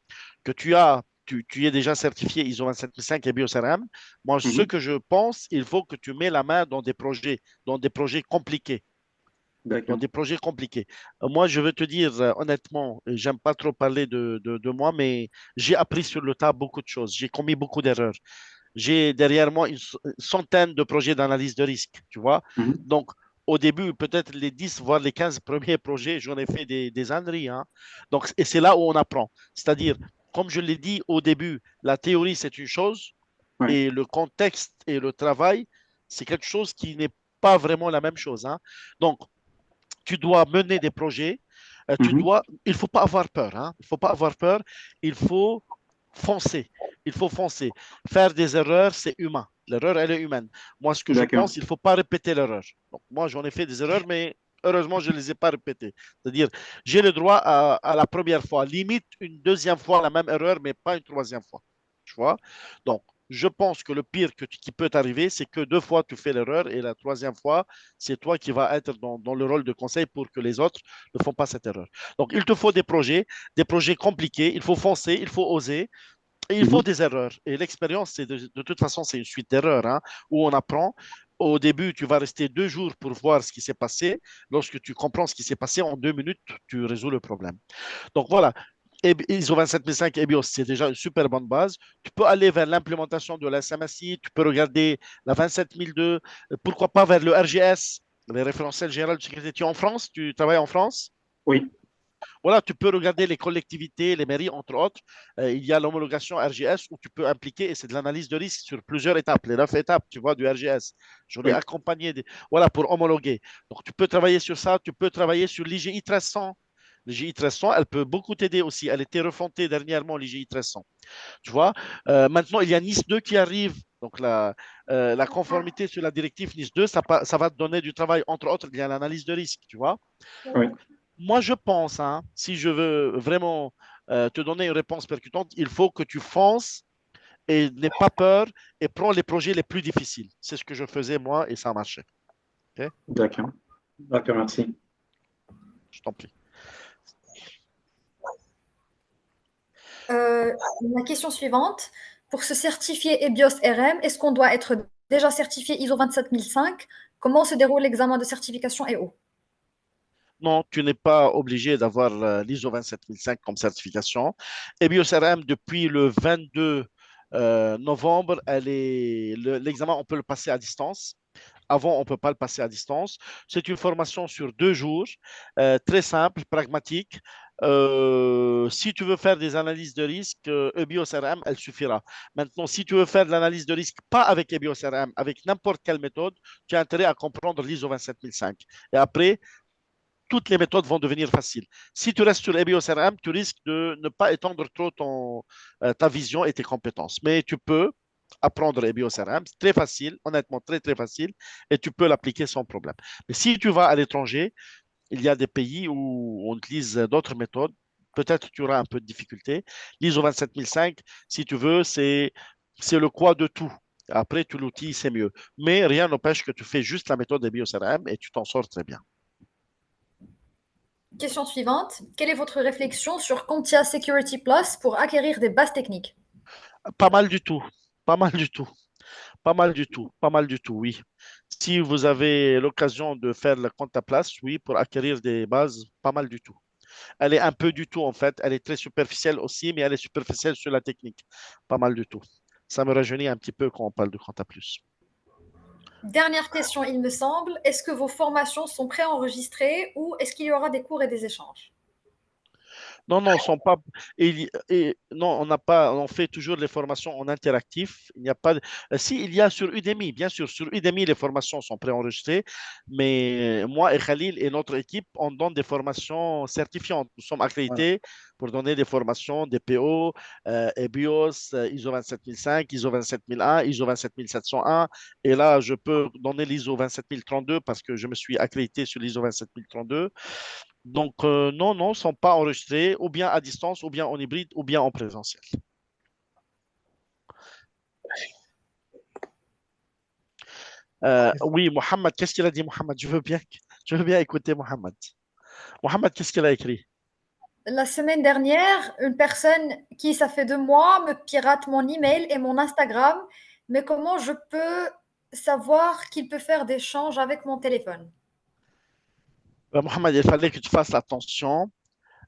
que tu es déjà certifié ISO 27005 et BioCRM, moi, ce Mhm. que je pense, il faut que tu mets la main dans des projets compliqués. Dans D'accord. des projets compliqués. Moi, je veux te dire honnêtement, j'aime pas trop parler de moi, mais j'ai appris sur le tas beaucoup de choses. J'ai commis beaucoup d'erreurs. J'ai derrière moi une centaine de projets d'analyse de risque, tu vois. Mhm. Donc, au début, peut-être les 10, voire les 15 premiers projets, j'en ai fait des âneries. Hein. Donc, et c'est là où on apprend. C'est-à-dire, comme je l'ai dit au début, la théorie, c'est une chose. Ouais. et le contexte et le travail, c'est quelque chose qui n'est pas vraiment la même chose, hein. Donc, tu dois mener des projets, Mhm. il faut pas avoir peur, hein. Il faut pas avoir peur, il faut foncer, il faut foncer. Faire des erreurs, c'est humain. L'erreur, elle est humaine. Moi, ce que je D'accord. pense, il faut pas répéter l'erreur. Donc, moi, j'en ai fait des erreurs, mais heureusement, je ne les ai pas répétées. C'est-à-dire, j'ai le droit à la première fois, limite une deuxième fois la même erreur, mais pas une troisième fois. Tu vois? Donc, je pense que le pire qui peut t'arriver, c'est que deux fois tu fais l'erreur et la troisième fois, c'est toi qui vas être dans le rôle de conseil pour que les autres ne font pas cette erreur. Donc, il te faut des projets compliqués, il faut foncer, il faut oser et il faut Mhm. des erreurs. Et l'expérience, c'est de toute façon, c'est une suite d'erreurs, hein, où on apprend. Au début, tu vas rester 2 jours pour voir ce qui s'est passé. Lorsque tu comprends ce qui s'est passé, en 2 minutes, tu résous le problème. Donc voilà, ISO 27005 EBIOS, c'est déjà une super bonne base. Tu peux aller vers l'implémentation de la SMSI, tu peux regarder la 27002, pourquoi pas vers le RGS, le référentiel général de sécurité. Tu es en France, tu travailles en France. Oui. Voilà, tu peux regarder les collectivités, les mairies, entre autres. Il y a l'homologation RGS où tu peux impliquer, et c'est de l'analyse de risque sur plusieurs étapes, les 9 étapes, tu vois, du RGS. J'en ai Oui. accompagné, voilà, pour homologuer. Donc, tu peux travailler sur ça, tu peux travailler sur l'IGI 1300. L'IGI 1300, elle peut beaucoup t'aider aussi. Elle a été refontée dernièrement, l'IGI 1300. Tu vois, maintenant, il y a Nice 2 qui arrive. Donc, la conformité sur la directive Nice 2, ça va te donner du travail. Entre autres, il y a l'analyse de risque, tu vois. Oui. Moi, je pense, hein, si je veux vraiment te donner une réponse percutante, il faut que tu fonces et n'aie pas peur et prends les projets les plus difficiles. C'est ce que je faisais moi et ça a marché. Ok. D'accord. D'accord, merci. Je t'en prie. La question suivante. Pour se certifier EBIOS RM, est-ce qu'on doit être déjà certifié ISO 27005? Comment se déroule l'examen de certification EO? Non, tu n'es pas obligé d'avoir l'ISO 27005 comme certification. Et BioCRM, depuis le 22 novembre, l'examen, on peut le passer à distance. Avant, on ne peut pas le passer à distance. C'est une formation sur 2 jours, très simple, pragmatique. Si tu veux faire des analyses de risque, EBIOS-RM, elle suffira. Maintenant, si tu veux faire de l'analyse de risque, pas avec EBIOS-RM, avec n'importe quelle méthode, tu as intérêt à comprendre l'ISO 27005. Et après, toutes les méthodes vont devenir faciles. Si tu restes sur EBIOS-RM, tu risques de ne pas étendre trop ta vision et tes compétences. Mais tu peux apprendre EBIOS-RM, c'est très facile, honnêtement très très facile, et tu peux l'appliquer sans problème. Mais si tu vas à l'étranger, il y a des pays où on utilise d'autres méthodes. Peut-être tu auras un peu de difficulté. L'ISO 27005, si tu veux, c'est le quoi de tout. Après, tu l'outil, c'est mieux. Mais rien n'empêche que tu fais juste la méthode EBIOS-RM et tu t'en sors très bien. Question suivante. Quelle est votre réflexion sur CompTIA Security Plus pour acquérir des bases techniques? Pas mal du tout. Pas mal du tout. Pas mal du tout. Pas mal du tout, oui. Si vous avez l'occasion de faire le compte à place, oui, pour acquérir des bases, pas mal du tout. Elle est un peu du tout, en fait. Elle est très superficielle aussi, mais elle est superficielle sur la technique. Pas mal du tout. Ça me rajeunit un petit peu quand on parle de compte à plus. Dernière question, il me semble. Est-ce que vos formations sont préenregistrées ou est-ce qu'il y aura des cours et des échanges? Non, non, sont pas. Non, on n'a pas. On fait toujours les formations en interactif. Il n'y a pas. Si, il y a sur Udemy, bien sûr. Sur Udemy, les formations sont préenregistrées. Mais moi et Khalil et notre équipe, on donne des formations certifiantes. Nous sommes Voilà. accrédités pour donner des formations DPO, EBIOS, ISO 27005, ISO 27001, ISO 27701. Et là, je peux donner l'ISO 27032 parce que je me suis accrédité sur l'ISO 27032. Donc, non, non, ne sont pas enregistrés, ou bien à distance, ou bien en hybride, ou bien en présentiel. Oui, Mohamed, qu'est-ce qu'il a dit, Mohamed? Je veux bien écouter Mohamed. Mohamed, qu'est-ce qu'il a écrit? La semaine dernière, une personne qui, ça fait 2 mois, me pirate mon email et mon Instagram. Mais comment je peux savoir qu'il peut faire des changes avec mon téléphone? Mohamed, il fallait que tu fasses attention.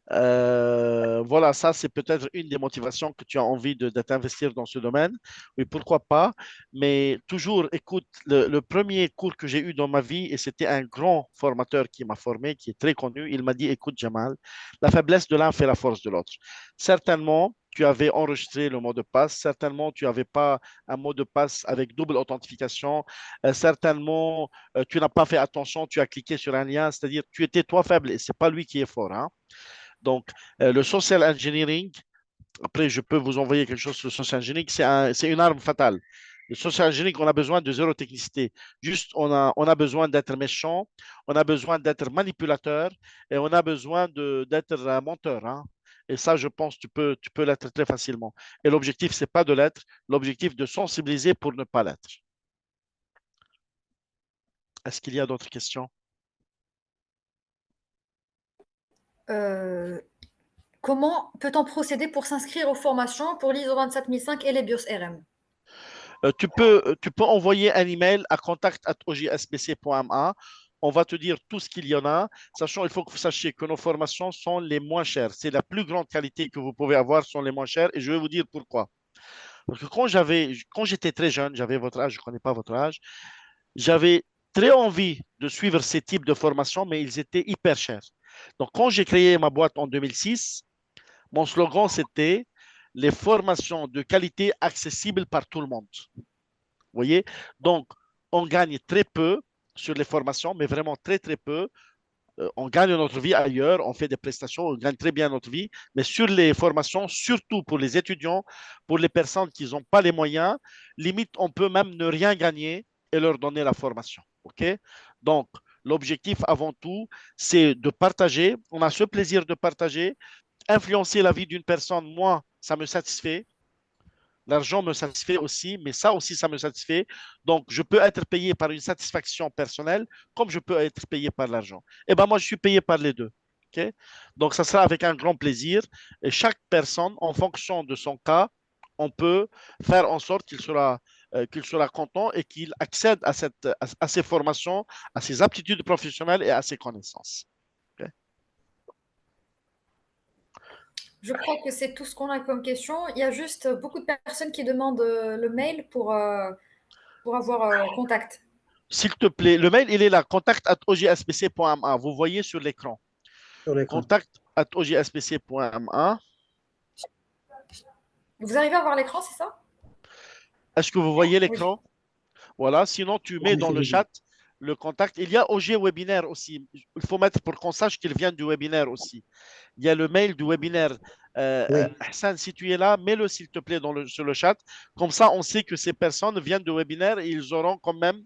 Voilà, ça, c'est peut-être une des motivations que tu as envie de t'investir dans ce domaine. Oui, pourquoi pas. Mais toujours, écoute, le premier cours que j'ai eu dans ma vie, et c'était un grand formateur qui m'a formé, qui est très connu, il m'a dit, écoute, Jamal, la faiblesse de l'un fait la force de l'autre. Certainement, tu avais enregistré le mot de passe. Certainement, tu n'avais pas un mot de passe avec double authentification. Certainement, tu n'as pas fait attention, tu as cliqué sur un lien, c'est-à-dire tu étais toi faible et ce n'est pas lui qui est fort, hein. Donc, le social engineering, après, je peux vous envoyer quelque chose sur le social engineering, c'est une arme fatale. Le social engineering, on a besoin de zéro technicité. Juste, on a besoin d'être méchant, on a besoin d'être manipulateur et on a besoin d'être un menteur, hein. Et ça, je pense, tu peux l'être très facilement. Et l'objectif, ce n'est pas de l'être, l'objectif de sensibiliser pour ne pas l'être. Est-ce qu'il y a d'autres questions? Comment peut-on procéder pour s'inscrire aux formations pour l'ISO 27005 et les BIOS RM? Tu peux envoyer un email à contact@ojsbc.ma. On va te dire tout ce qu'il y en a, sachant il faut que vous sachiez que nos formations sont les moins chères. C'est la plus grande qualité que vous pouvez avoir, sont les moins chères. Et je vais vous dire pourquoi. Parce que quand j'étais très jeune, j'avais votre âge, je ne connais pas votre âge, j'avais très envie de suivre ces types de formations, mais ils étaient hyper chers. Donc, quand j'ai créé ma boîte en 2006, mon slogan, c'était les formations de qualité accessibles par tout le monde. Vous voyez? Donc, on gagne très peu sur les formations, mais vraiment très, très peu. On gagne notre vie ailleurs, on fait des prestations, on gagne très bien notre vie, mais sur les formations, surtout pour les étudiants, pour les personnes qui n'ont pas les moyens, limite, on peut même ne rien gagner et leur donner la formation. OK? Donc, l'objectif avant tout, c'est de partager. On a ce plaisir de partager. Influencer la vie d'une personne, moi, ça me satisfait. L'argent me satisfait aussi, mais ça aussi, ça me satisfait. Donc, je peux être payé par une satisfaction personnelle comme je peux être payé par l'argent. Et bien, moi, je suis payé par les deux. OK? Donc, ça sera avec un grand plaisir. Et chaque personne, en fonction de son cas, on peut faire en sorte qu'il sera content et qu'il accède à ces formations, à ses aptitudes professionnelles et à ses connaissances. OK? Je crois que c'est tout ce qu'on a comme question. Il y a juste beaucoup de personnes qui demandent le mail pour avoir contact. S'il te plaît, le mail, il est là, contact@ojsbc.ma. Vous voyez sur l'écran. Sur l'écran. Contact@ojsbc.ma. Vous arrivez à voir l'écran, c'est ça? Est-ce que vous voyez Oui. l'écran? Voilà. Sinon, tu mets Oui, dans c'est le visible. chat le contact. Il y a OG webinaire aussi. Il faut mettre pour qu'on sache qu'il vient du webinaire aussi. Il y a le mail du webinaire. Oui, Hassan, si tu es là, mets-le s'il te plaît sur le chat. Comme ça, on sait que ces personnes viennent du webinaire et ils auront quand même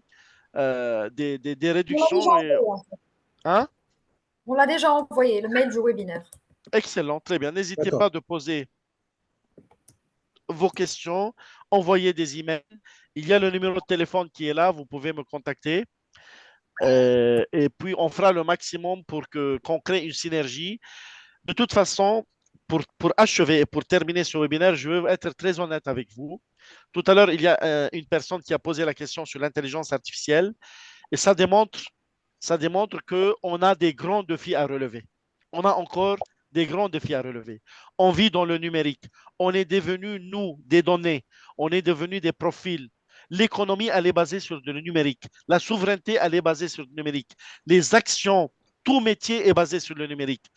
des On l'a déjà réductions. envoyé, en fait. Hein? On l'a déjà envoyé, le mail du webinaire. Excellent, très bien. N'hésitez d'accord. pas de poser vos questions, envoyez des emails. Il y a le numéro de téléphone qui est là, vous pouvez me contacter. Et puis, on fera le maximum pour qu'on crée une synergie. De toute façon, pour achever et pour terminer ce webinaire, je veux être très honnête avec vous. Tout à l'heure, il y a une personne qui a posé la question sur l'intelligence artificielle et ça démontre qu'on a des grands défis à relever. On a encore des grands défis à relever. On vit dans le numérique. On est devenu, nous, des données. On est devenu des profils. L'économie, elle est basée sur le numérique. La souveraineté, elle est basée sur le numérique. Les actions, tout métier est basé sur le numérique.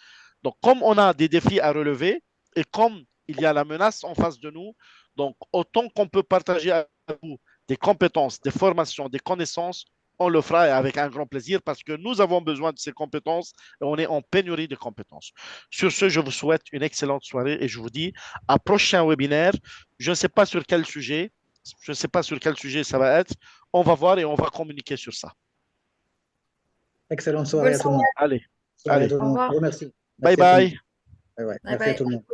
Donc, comme on a des défis à relever et comme il y a la menace en face de nous, donc autant qu'on peut partager à vous des compétences, des formations, des connaissances, on le fera avec un grand plaisir parce que nous avons besoin de ces compétences et on est en pénurie de compétences. Sur ce, je vous souhaite une excellente soirée et je vous dis à prochain webinaire. Je ne sais pas sur quel sujet, je ne sais pas sur quel sujet ça va être. On va voir et on va communiquer sur ça. Excellente soirée à tout le monde. Allez, Soirée à allez. tout le Au monde. revoir. Merci. Bye Merci à tout le monde. bye. Ouais, ouais. Bye Merci à bye. tout le monde.